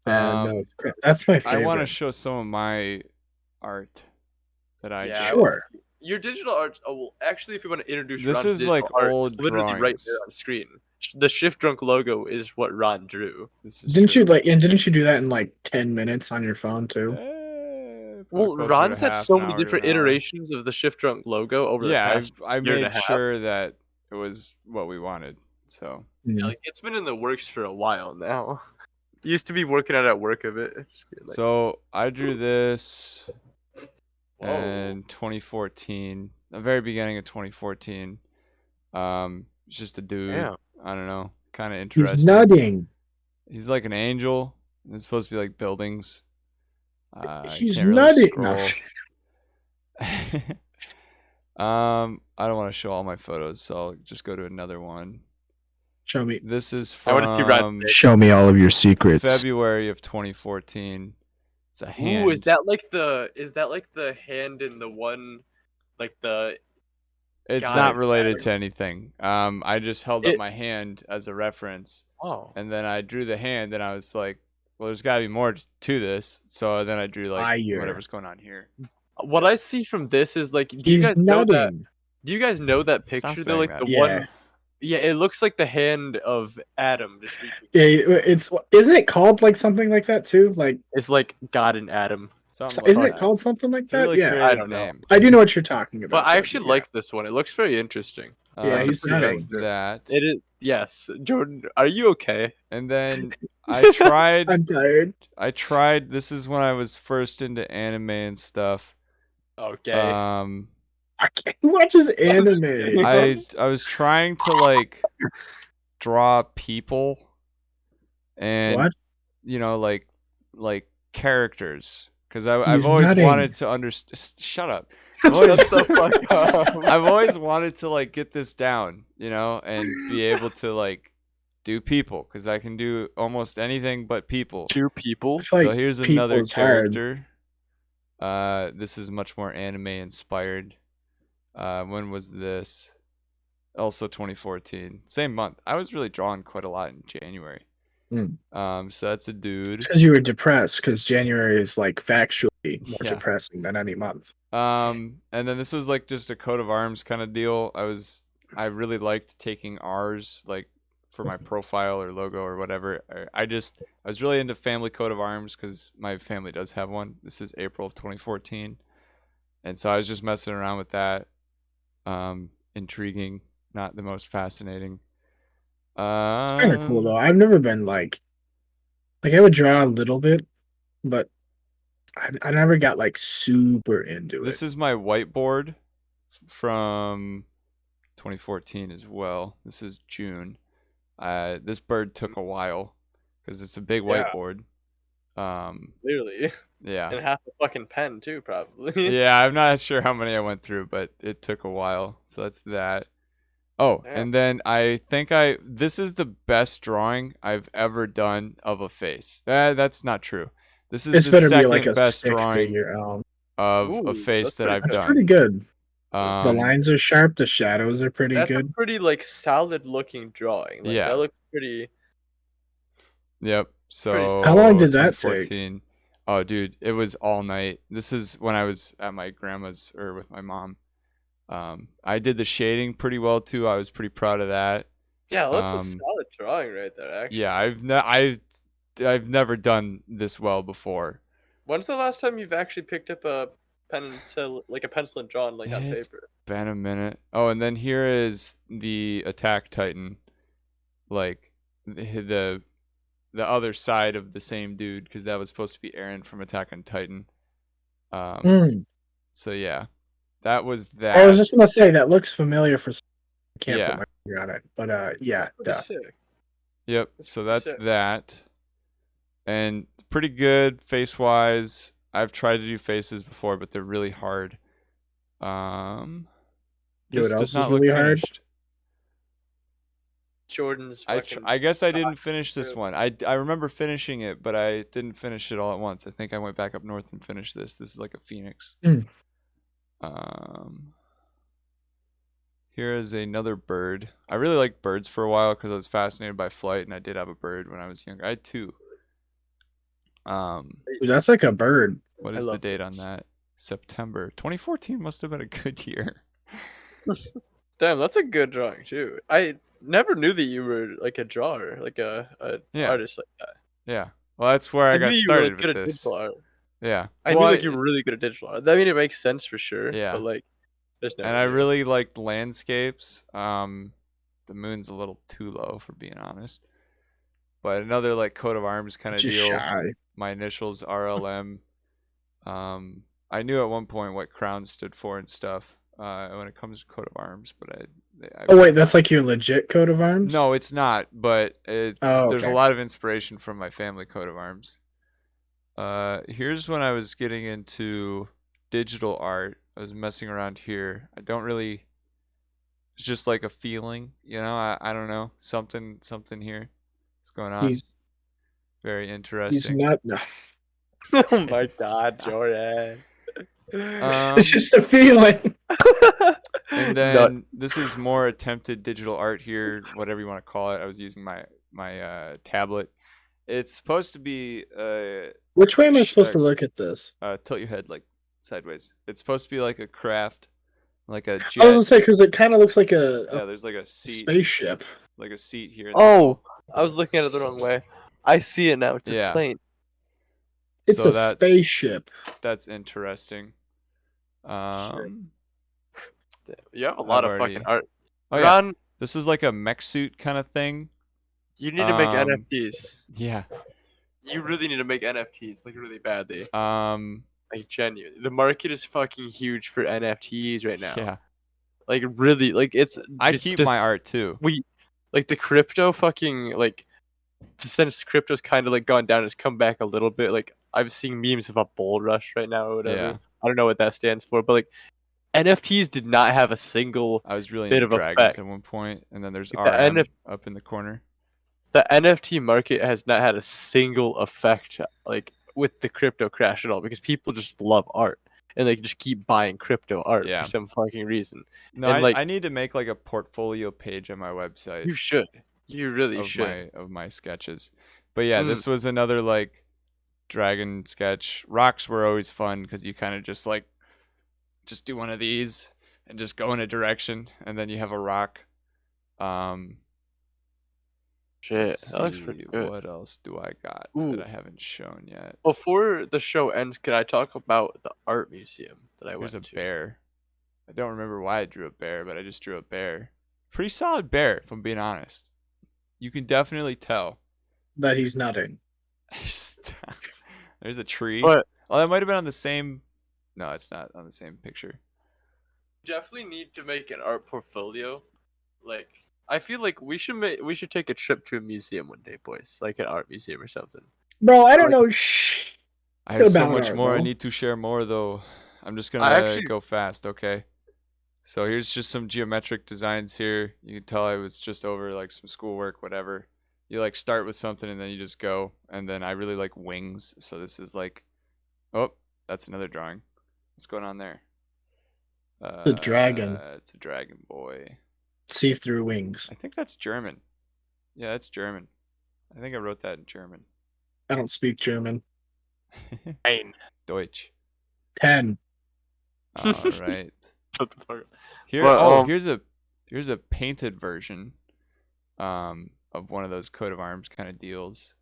S3: Thanos, Craig. That's my favorite.
S2: I want to show some of my art that I did.
S3: Sure.
S1: Your digital art. Oh, well, actually, if you want to introduce
S2: this
S1: Ron's
S2: is like
S1: art,
S2: old
S1: it's literally
S2: drawings.
S1: right there on screen. The Shift Drunk logo is what Ron drew.
S3: Didn't you do that in like 10 minutes on your phone too?
S1: Well, Ron's had so many different iterations of the Shift Drunk logo over the past
S2: I
S1: year and a
S2: made
S1: half.
S2: sure that it was what we wanted. So
S1: like it's been in the works for a while now. Used to be working at work of it.
S2: Like, so I drew this in 2014, the very beginning of 2014. It's just a dude.
S1: Yeah.
S2: I don't know, kind of interesting.
S3: He's nutting.
S2: He's like an angel. It's supposed to be like buildings.
S3: He's nutting.
S2: I don't want to show all my photos, so I'll just go to another one.
S3: Show me.
S2: This is
S1: I want to see Ron.
S3: Show me all of your secrets.
S2: February of 2014. It's a hand.
S1: Ooh, is that like the hand in the one, like the?
S2: It's not related to anything. I just held up my hand as a reference.
S1: Oh.
S2: And then I drew the hand, and I was like, well, there's got to be more to this. So then I drew like whatever's going on here.
S1: What I see from this is like, do you guys know that picture? They're like the one. Yeah, it looks like the hand of Adam.
S3: Isn't it called like something like that too? Like
S1: it's like God and Adam.
S3: Isn't it called something like that?
S2: Really
S3: I don't
S2: know.
S3: I do know what you're talking about.
S1: But I actually like this one. It looks very interesting.
S3: He's nutting.
S2: That.
S1: It is. Yes, Jordan, are you okay?
S2: And then I tried.
S3: I'm tired.
S2: I tried. This is when I was first into anime and stuff.
S1: Okay.
S3: I can't watch his anime.
S2: I was trying to like draw people and like characters because I've always wanted to understand. Shut up. Shut the fuck up. I've always wanted to like get this down, and be able to like do people because I can do almost anything but people.
S1: Do people.
S2: So here's another character. This is much more anime inspired. When was this? Also 2014. Same month. I was really drawing quite a lot in January. So that's a dude.
S3: Because you were depressed, because January is like factually more depressing than any month.
S2: And then this was like just a coat of arms kind of deal. I really liked taking R's like for my profile or logo or whatever. I was really into family coat of arms because my family does have one. This is April of 2014. And so I was just messing around with that. Intriguing, not the most fascinating.
S3: It's kind of cool though. I've never been like I would draw a little bit, but I never got like super into it.
S2: This is my whiteboard from 2014 as well. This is June. This bird took a while because it's a big whiteboard.
S1: Literally.
S2: Yeah.
S1: And half a fucking pen too, probably.
S2: Yeah, I'm not sure how many I went through, but it took a while. So that's that. Oh, and then I think this is the best drawing I've ever done of a face. That's not true. This is
S3: It's
S2: the
S3: better be like
S2: second
S3: a
S2: best
S3: stick
S2: drawing
S3: figure.
S2: of a
S1: Ooh,
S2: face that I've
S3: That's
S2: done.
S3: pretty good. The
S2: Um,
S3: lines are sharp. The shadows are pretty
S1: That's a
S3: good.
S1: pretty like solid looking drawing. Like
S2: Yeah.
S1: that looks pretty.
S2: Yep.
S1: Pretty
S2: So
S3: How long did that
S2: 2014. Oh, dude, it was all night. This is when I was at my grandma's or with my mom. I did the shading pretty well too. I was pretty proud of that.
S1: Yeah, that's a solid drawing right there. Actually.
S2: Yeah, I've never done this well before.
S1: When's the last time you've actually picked up a pencil, like a pencil and drawn like on
S2: It's
S1: paper?
S2: been a minute. Oh, and then here is the Attack Titan, like the other side of the same dude, because that was supposed to be Aaron from Attack on Titan. So yeah, that was that.
S3: I was just gonna say that looks familiar for. I can't
S2: Yeah.
S3: put my finger on it, but yeah.
S1: That's pretty sick.
S2: Yep. So that's that, and pretty good face wise. I've tried to do faces before, but they're really hard. This does not look
S3: really hard?
S2: finished.
S1: Jordan's.
S2: I guess I didn't finish this one. I remember finishing it, but I didn't finish it all at once. I think I went back up north and finished this. This is like a phoenix. Here is another bird. I really liked birds for a while because I was fascinated by flight, and I did have a bird when I was younger. I had two.
S3: Dude, that's like a bird.
S2: What is the date on that? September 2014 must have been a good year.
S1: Damn, that's a good drawing too. I never knew that you were like a drawer, like a artist like that.
S2: Yeah. Well, that's where I got started with this. Yeah.
S1: I knew like you were really good at digital art. I mean, it makes sense for sure.
S2: Yeah.
S1: But like,
S2: and I really liked landscapes. The moon's a little too low for being honest. But another like coat of arms kind of deal.
S3: Shy.
S2: My initials RLM. I knew at one point what crown stood for and stuff. When it comes to coat of arms, but
S3: oh wait, that's like your legit coat of arms?
S2: No, it's not. But it's there's a lot of inspiration from my family coat of arms. Here's when I was getting into digital art. I was messing around here. I don't really. It's just like a feeling, you know. I don't know, something here. What's going on? Very interesting.
S3: He's not. No.
S1: Oh my God, Jordan.
S3: It's just a feeling.
S2: And then this is more attempted digital art here, whatever you want to call it. I was using my tablet. It's supposed to be.
S3: Which way am I supposed to look at this?
S2: Tilt your head like sideways. It's supposed to be like a craft, like a jet.
S3: I was gonna say because it kind of looks like
S2: there's like a seat,
S3: spaceship,
S2: like a seat here.
S1: Oh, I was looking at it the wrong way. I see it now. It's a plane.
S3: It's a spaceship.
S2: That's interesting.
S1: You have a lot of fucking art.
S2: Oh yeah, this was like a mech suit kind of thing.
S1: You need to make NFTs.
S2: Yeah.
S1: You really need to make NFTs, like really badly. Like genuinely, the market is fucking huge for NFTs right now.
S2: Yeah.
S1: Like really, like it's.
S2: I keep my art too.
S1: Like the crypto fucking like, since crypto's kind of like gone down, it's come back a little bit. Like I'm seeing memes of a bull rush right now or whatever.
S2: Yeah.
S1: I don't know what that stands for, but like NFTs did not have a single.
S2: I was really
S1: bit
S2: into
S1: of
S2: dragons
S1: effect.
S2: at one point, and then there's
S1: Like
S2: RM up in the corner.
S1: The NFT market has not had a single effect like with the crypto crash at all because people just love art and they just keep buying crypto art for some fucking reason.
S2: No,
S1: and
S2: I need to make like a portfolio page on my website.
S1: You should. You really should.
S2: Of my sketches. But yeah, this was another like dragon sketch. Rocks were always fun because you kind of just do one of these and just go in a direction, and then you have a rock.
S1: Shit, that looks pretty good.
S2: What else do I got that I haven't shown yet?
S1: Before the show ends, can I talk about the art museum that I went to?
S2: There's a bear. I don't remember why I drew a bear, but I just drew a bear. Pretty solid bear, if I'm being honest. You can definitely tell
S3: that he's nutting.
S2: There's a tree.
S1: But
S2: oh, that might have been on the same. No, it's not on the same picture.
S1: Definitely need to make an art portfolio. Like, I feel like we should take a trip to a museum one day, boys. Like an art museum or something.
S3: Bro, I don't know.
S2: I have so much more. I need to share more though. I'm just gonna go fast, okay? So here's just some geometric designs here. You can tell I was just over like some schoolwork, whatever. you like start with something and then you just go. And then I really like wings, so this is like, oh, that's another drawing. What's going on there?
S3: The dragon.
S2: It's a dragon boy.
S3: See-through wings.
S2: I think that's German. Yeah, that's German. I think I wrote that in German.
S3: I don't speak German.
S1: Fine.
S2: Deutsch.
S3: 10.
S2: All right.
S1: Shut the fuck up.
S2: Here,
S1: But,
S2: here's a painted version, of one of those coat of arms kind of deals.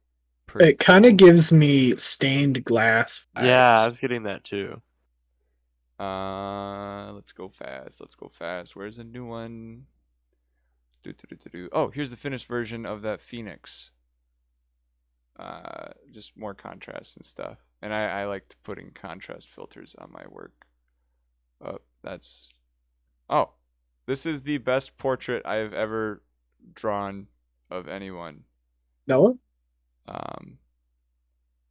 S2: Pretty
S3: It kind of
S2: cool.
S3: gives me stained glass vibes.
S1: Yeah, I was getting that too.
S2: Let's go fast. Let's go fast. Where's a new one? Oh, here's the finished version of that Phoenix. Just more contrast and stuff. And I liked putting contrast filters on my work. Oh, this is the best portrait I have ever drawn of anyone.
S3: No?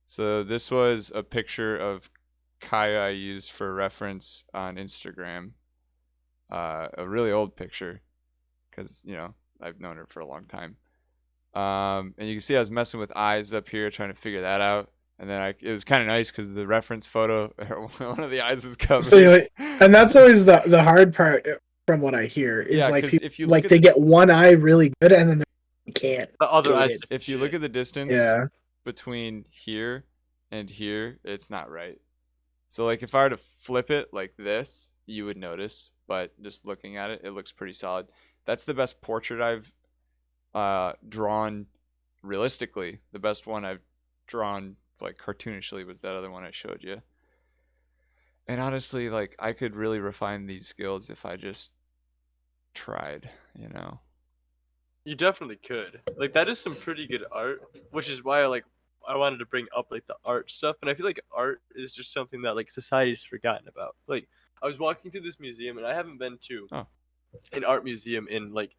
S2: So this was a picture of Kaya I used for reference on Instagram. A really old picture, because I've known her for a long time. And you can see I was messing with eyes up here, trying to figure that out. And then it was kind of nice because the reference photo, one of the eyes is covered.
S3: So, and that's always the hard part from what I hear is
S2: Yeah,
S3: like
S2: 'cause
S3: people,
S2: if you
S3: like
S2: look at
S3: they get one eye really good and then they can't.
S1: The other
S3: get
S1: eyes.
S3: it.
S2: If you look at the distance
S3: Yeah.
S2: between here and here, it's not right. So like if I were to flip it like this, you would notice, but just looking at it, it looks pretty solid. That's the best portrait I've drawn realistically. The best one I've drawn like cartoonishly was that other one I showed you. And honestly, like I could really refine these skills if I just tried,
S1: You definitely could. Like that is some pretty good art, which is why I wanted to bring up like the art stuff, and I feel like art is just something that like society's forgotten about. Like I was walking through this museum, and I haven't been to an art museum in like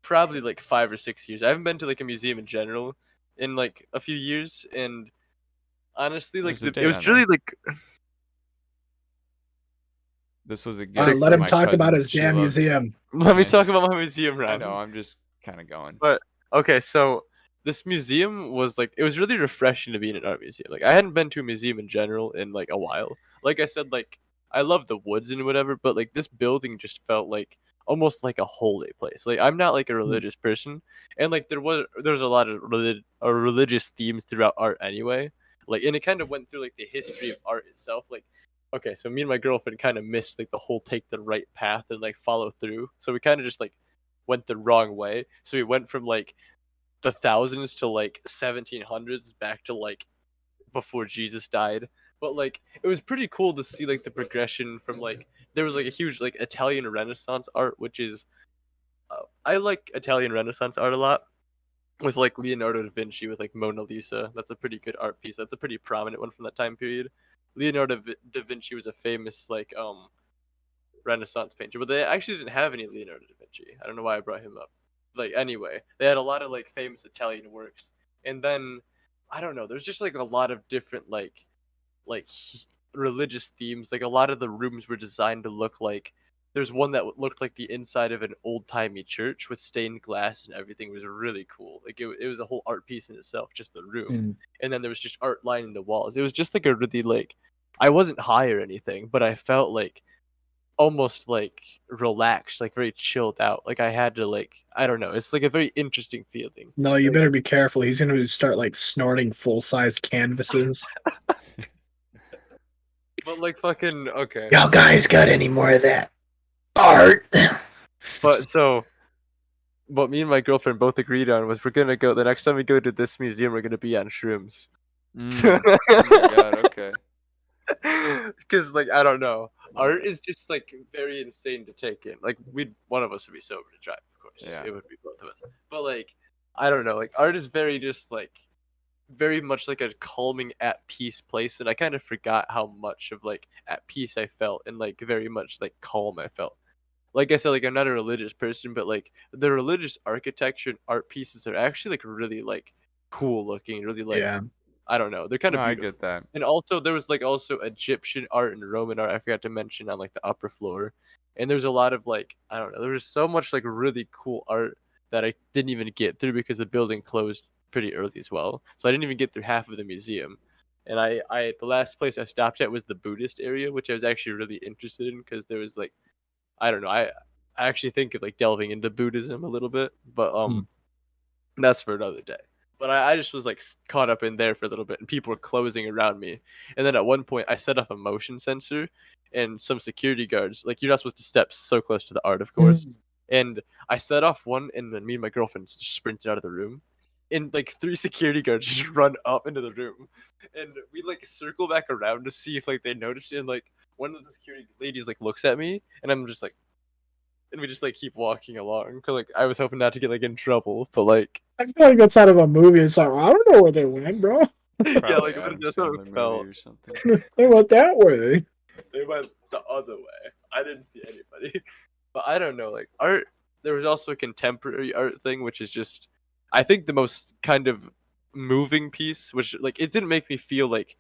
S1: probably like 5 or 6 years. I haven't been to like a museum in general in like a few years, and honestly, like
S2: There's a
S1: it
S2: date
S1: was
S2: on
S1: really
S2: there.
S1: like
S2: This was a gift
S3: Let
S2: from
S3: him
S2: my
S3: talk about
S2: cousin.
S3: his
S2: She
S3: damn
S2: loves-
S3: museum.
S1: let me
S2: Yeah,
S1: talk about my museum,
S2: I
S1: Ryan.
S2: know, I'm just kind of going.
S1: But okay, so this museum was like it was really refreshing to be in an art museum. Like I hadn't been to a museum in general in like a while. Like I said, like I love the woods and whatever, but like this building just felt like almost like a holy place. Like I'm not like a religious person, and like there was a lot of religious themes throughout art anyway. Like and it kind of went through like the history of art itself. Like okay, so me and my girlfriend kind of missed like the whole take the right path and like follow through. So we kind of just like went the wrong way. So we went from like the thousands to like 1700s back to like before Jesus died. But like it was pretty cool to see like the progression from like there was like a huge like Italian Renaissance art, which is I like Italian Renaissance art a lot. With like Leonardo da Vinci with like Mona Lisa, that's a pretty good art piece. That's a pretty prominent one from that time period. Leonardo da Vinci was a famous like Renaissance painter, but they actually didn't have any Leonardo da Vinci. I don't know why I brought him up. Like anyway, they had a lot of like famous Italian works, and then I don't know. There's just like a lot of different like religious themes. Like a lot of the rooms were designed to look like. There's one that looked like the inside of an old timey church with stained glass and everything. It was really cool. Like it was a whole art piece in itself, just the room. And then there was just art lining the walls. It was just like a really like. I wasn't high or anything, but I felt like almost like relaxed, like very chilled out. Like I had to like I don't know. It's like a very interesting feeling.
S3: No, you
S1: Like,
S3: better be careful. He's going to start like snorting full-size canvases.
S1: but like fucking okay.
S3: Y'all guys got any more of that art?
S1: But what me and my girlfriend both agreed on was we're gonna go the next time we go to this museum we're gonna be on shrooms.
S2: Oh my god, okay.
S1: Because like I don't know, art is just like very insane to take in. Like one of us would be sober to drive, of course.
S2: Yeah.
S1: It would be both of us. But like I don't know, like art is very just like very much like a calming at peace place, and I kind of forgot how much of like at peace I felt and like very much like calm I felt. Like I said, like I'm not a religious person, but like the religious architecture and art pieces are actually like really like cool looking, really like
S3: Yeah.
S1: I don't know, they're kind
S2: No,
S1: of
S2: I
S1: beautiful.
S2: get that.
S1: And also there was like also Egyptian art and Roman art I forgot to mention on like the upper floor. And there's a lot of like I don't know, there was so much like really cool art that I didn't even get through because the building closed pretty early as well, so I didn't even get through half of the museum. And the last place I stopped at was the Buddhist area, which I was actually really interested in because there was like I don't know, I actually think of like delving into Buddhism a little bit, but that's for another day. But I just was like caught up in there for a little bit, and people were closing around me. And then at one point, I set off a motion sensor, and some security guards, like you're not supposed to step so close to the art, of course. And I set off one, and then me and my girlfriend just sprinted out of the room. And like three security guards just run up into the room, and we like circle back around to see if like they noticed it. And like one of the security ladies like looks at me, and I'm just like, and we just like keep walking along. Cause like I was hoping not to get like in trouble, but like
S3: I feel like that's out of a movie. It's like, I don't know where they went, bro.
S1: yeah, like
S2: Adam
S1: that's how
S2: Sandler
S1: it
S2: movie
S1: felt.
S2: or something.
S3: They went that way.
S1: They went the other way. I didn't see anybody. But I don't know, like art. There was also a contemporary art thing, which is just, I think the most kind of moving piece, which like it didn't make me feel like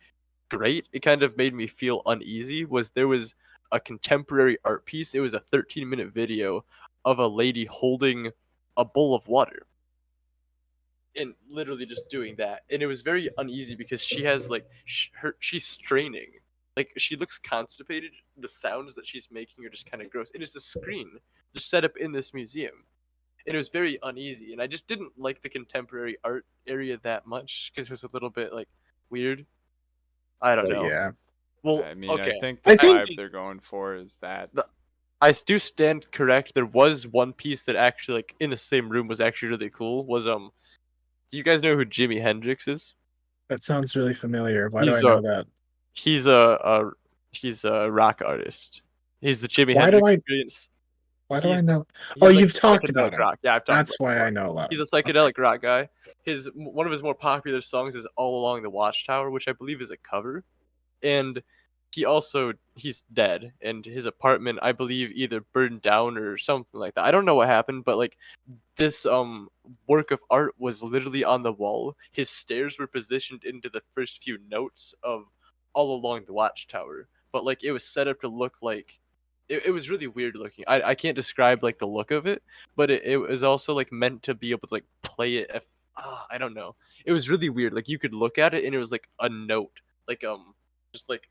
S1: great. It kind of made me feel uneasy. Was there was a contemporary art piece. It was a 13-minute video of a lady holding a bowl of water and literally just doing that. And it was very uneasy because she has like she's straining. Like she looks constipated. The sounds that she's making are just kind of gross. It is a screen just set up in this museum. And it was very uneasy. And I just didn't like the contemporary art area that much because it was a little bit like weird. I don't
S3: But
S1: know.
S3: yeah.
S1: Well,
S2: I mean,
S1: okay.
S2: I think
S3: I
S2: the
S3: think-
S2: vibe they're going for is that.
S1: I do stand correct. There was one piece that actually, like, in the same room was actually really cool. Was do you guys know who Jimi Hendrix is?
S3: That sounds really familiar. Why do
S1: He's
S3: I know that?
S1: he's a rock artist. He's the Jimi
S3: Why do
S1: Hendrix
S3: I-
S1: experience.
S3: Why do
S1: He's-
S3: I know?
S1: He's
S3: Oh,
S1: like
S3: you've talked about
S1: psychedelic
S3: him.
S1: rock. Yeah, I've talked
S3: That's
S1: about him
S3: why I
S1: before.
S3: know about
S1: He's
S3: him.
S1: a psychedelic rock guy. One of his more popular songs is "All Along the Watchtower," which I believe is a cover. And he's dead, and his apartment, I believe, either burned down or something like that. I don't know what happened, but like this work of art was literally on the wall. His stairs were positioned into the first few notes of All Along the Watchtower, but like it was set up to look like it was really weird looking. I can't describe like the look of it, but it was also like meant to be able to like play it if I don't know. It was really weird. Like you could look at it and it was like a note, like just like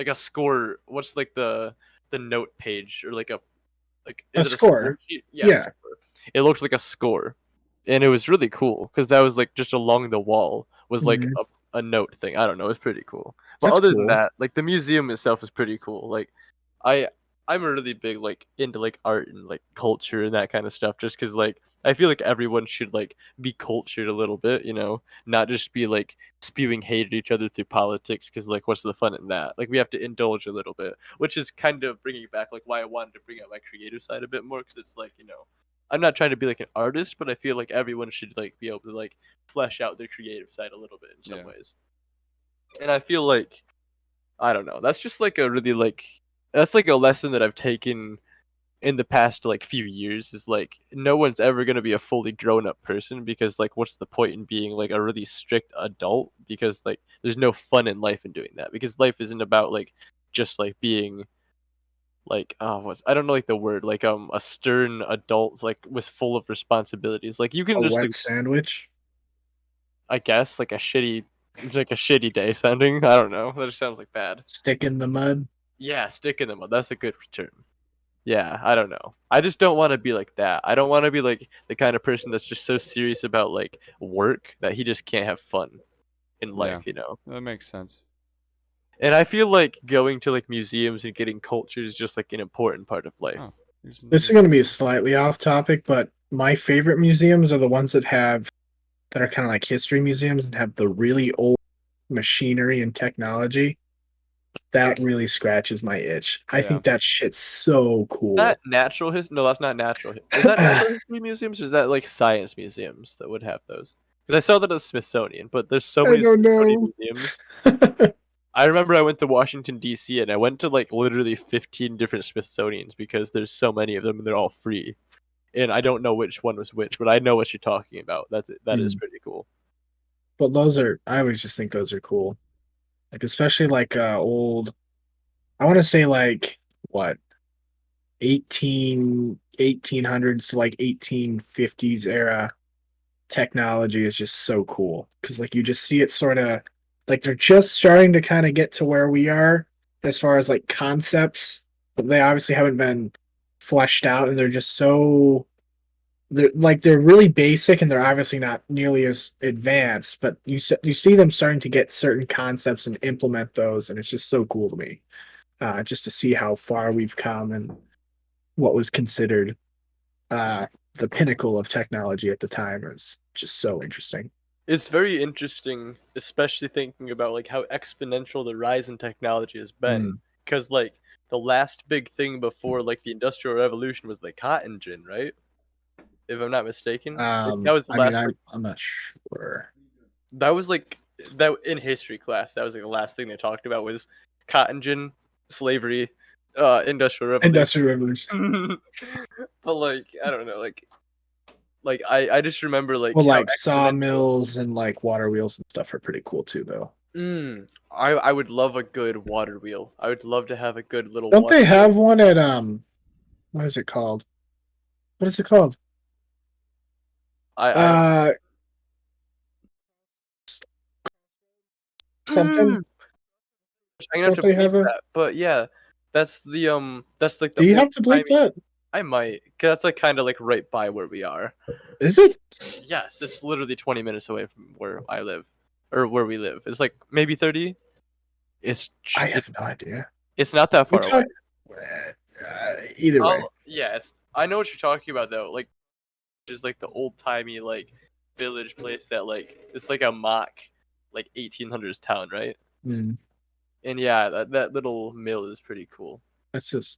S1: a score. What's like the note page, or like a like
S3: A
S1: is it
S3: score.
S1: sheet?
S3: Yeah.
S1: Score. It looked like a score, and it was really cool because that was like just along the wall was like
S3: Mhm.
S1: a note thing. I don't know, it's pretty cool. But
S3: That's
S1: other than
S3: cool.
S1: that, like the museum itself is pretty cool. Like I I'm a really big like into like art and like culture and that kind of stuff just cuz like I feel like everyone should like be cultured a little bit, not just be like spewing hate at each other through politics cuz like what's the fun in that? Like we have to indulge a little bit, which is kind of bringing back like why I wanted to bring out my creative side a bit more cuz it's like, I'm not trying to be like an artist, but I feel like everyone should like be able to like flesh out their creative side a little bit in some ways. And I feel like I don't know. That's just like a really like that's like a lesson that I've taken in the past like few years is like no one's ever going to be a fully grown up person because like what's the point in being like a really strict adult because like there's no fun in life in doing that because life isn't about like just like being like I don't know like the word like a stern adult like with full of responsibilities like you
S3: A
S1: can just
S3: wet
S1: like,
S3: sandwich.
S1: I guess like a shitty day sounding. I don't know, that just sounds like bad.
S3: Stick in the mud.
S1: Yeah, stick in the mud. That's a good term. Yeah, I don't know. I just don't want to be like that. I don't want to be like the kind of person that's just so serious about like work that he just can't have fun in life,
S2: That makes sense.
S1: And I feel like going to like museums and getting culture is just like an important part of life.
S2: Oh,
S3: This is going to be slightly off topic, but my favorite museums are the ones that are kind of like history museums and have the really old machinery and technology. That really scratches my itch. I think that shit's so cool.
S1: That natural history? No, that's not natural. Is that natural history museums, or is that like science museums that would have those? Because I saw that at the Smithsonian, but there's so many
S3: don't
S1: Smithsonian
S3: know.
S1: museums. I remember I went to Washington D.C. and I went to like literally 15 different Smithsonians because there's so many of them and they're all free. And I don't know which one was which, but I know what you're talking about. That is pretty cool.
S3: But I always just think those are cool. Like especially like old, I want to say like what 1800s to like 1850s era technology is just so cool because like you just see it sort of like they're just starting to kind of get to where we are as far as like concepts, but they obviously haven't been fleshed out, and they're just so they're really basic, and they're obviously not nearly as advanced, but you see them starting to get certain concepts and implement those, and it's just so cool to me, just to see how far we've come and what was considered the pinnacle of technology at the time is just so interesting.
S1: It's very interesting, especially thinking about like how exponential the rise in technology has been. Because like the last big thing before like the Industrial Revolution was the cotton gin, right? If I'm not mistaken, like, that was the
S3: I mean,
S1: last. Like,
S3: I'm not sure.
S1: that was like that in history class. That was like the last thing they talked about was cotton gin, slavery, Industrial Revolution.
S3: Industrial Revolution.
S1: But like I don't know, like I just remember like
S3: Well,
S1: how
S3: like sawmills and like water wheels and stuff are pretty cool too, though.
S1: I would love a good water wheel. I would love to have a good little.
S3: Don't
S1: water
S3: they
S1: wheel.
S3: have one at what is it called? What is it called? Something.
S1: I'm gonna have to
S3: Don't they
S1: bleep
S3: have a?
S1: that, but yeah, that's the that's like the.
S3: Do you have
S1: old
S3: to bleep
S1: timey-
S3: that?
S1: I might, cause that's like kind of like right by where we are.
S3: Is it?
S1: Yes, it's literally 20 minutes away from where I live, or where we live. It's like maybe 30.
S3: I have no idea.
S1: It's not that far away.
S3: Either way.
S1: Yeah, I know what you're talking about though. Like, just like the old timey like village place that like it's like a mock like 1800s town, right?
S3: Mm.
S1: And yeah, that little mill is pretty cool.
S3: That's just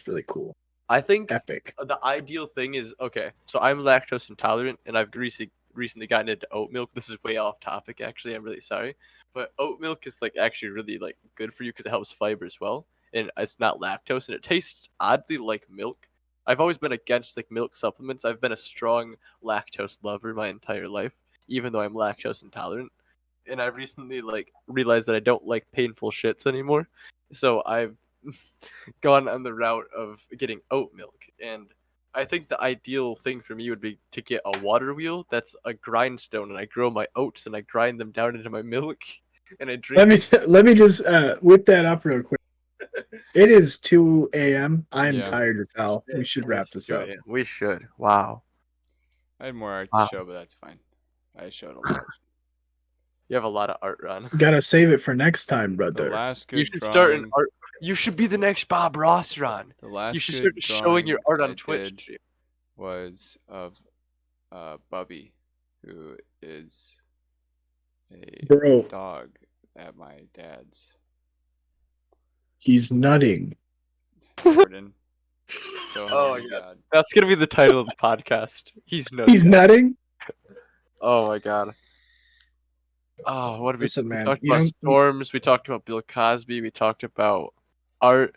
S3: really cool.
S1: I think
S3: Epic.
S1: the ideal thing is okay. So I'm lactose intolerant, and I've recently gotten into oat milk. This is way off topic, actually. I'm really sorry, but oat milk is like actually really like good for you because it helps fiber as well, and it's not lactose, and it tastes oddly like milk. I've always been against like milk supplements. I've been a strong lactose lover my entire life, even though I'm lactose intolerant. And I've recently like realized that I don't like painful shits anymore. So I've gone on the route of getting oat milk. And I think the ideal thing for me would be to get a water wheel that's a grindstone, and I grow my oats and I grind them down into my milk and I drink.
S3: Let me just whip that up real quick. It is 2 a.m. I'm tired as hell. We should wrap this up.
S1: We should. Wow.
S2: I had more art to show, but that's fine. I showed a lot.
S1: You have a lot of art, Ron.
S3: Gotta save it for next time, brother.
S2: The last good
S1: you should
S2: drawing,
S1: start an art. You should be the next Bob Ross, Ron.
S2: The last
S1: you should
S2: good
S1: start showing your art on Twitch.
S2: Was of Bubby, who is a dog at my dad's.
S3: He's nutting.
S2: Jordan. So
S1: oh my god. That's gonna be the title of the podcast. He's nutting.
S3: He's nutting?
S1: Oh my god. Oh, what did we talked
S3: man,
S1: about storms, we talked about Bill Cosby, we talked about art.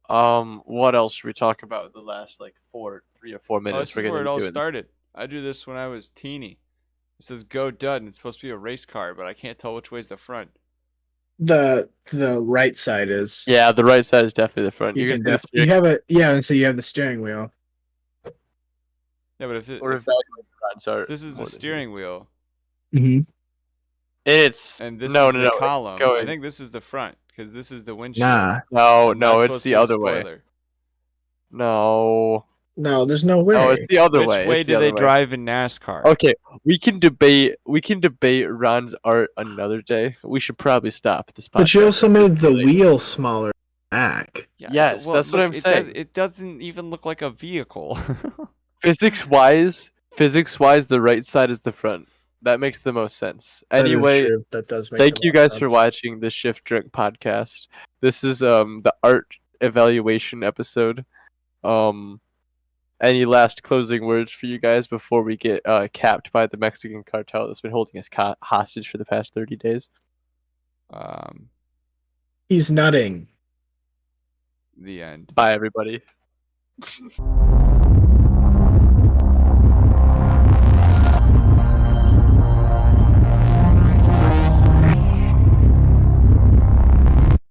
S1: What else should we talk about the last like 3 or 4 minutes?
S2: This is where it all started. I drew this when I was teeny. It says "Go Dud" and it's supposed to be a race car, but I can't tell which way's the front.
S3: The right side is.
S1: Yeah, the right side is definitely the front.
S3: You have a and so you have the steering wheel.
S2: Yeah, but if this is the steering wheel,
S3: mm-hmm.
S2: and this is the column, I think this is the front because this is the windshield.
S3: Nah.
S1: No, it's the other way. No,
S3: there's no way.
S1: No, it's the other way.
S2: Which way do they drive in NASCAR?
S1: Okay, we can debate Ron's art another day. We should probably stop this podcast.
S3: But you also made the wheel smaller back.
S2: Yeah,
S1: yes, that's what I'm saying.
S2: It doesn't even look like a vehicle.
S1: Physics-wise, the right side is the front. That makes the most sense. Anyway,
S3: that does make
S1: thank you guys for watching the Shift Drink podcast. This is the art evaluation episode. Any last closing words for you guys before we get capped by the Mexican cartel that's been holding us hostage for the past 30 days?
S3: He's nutting.
S2: The end.
S1: Bye, everybody.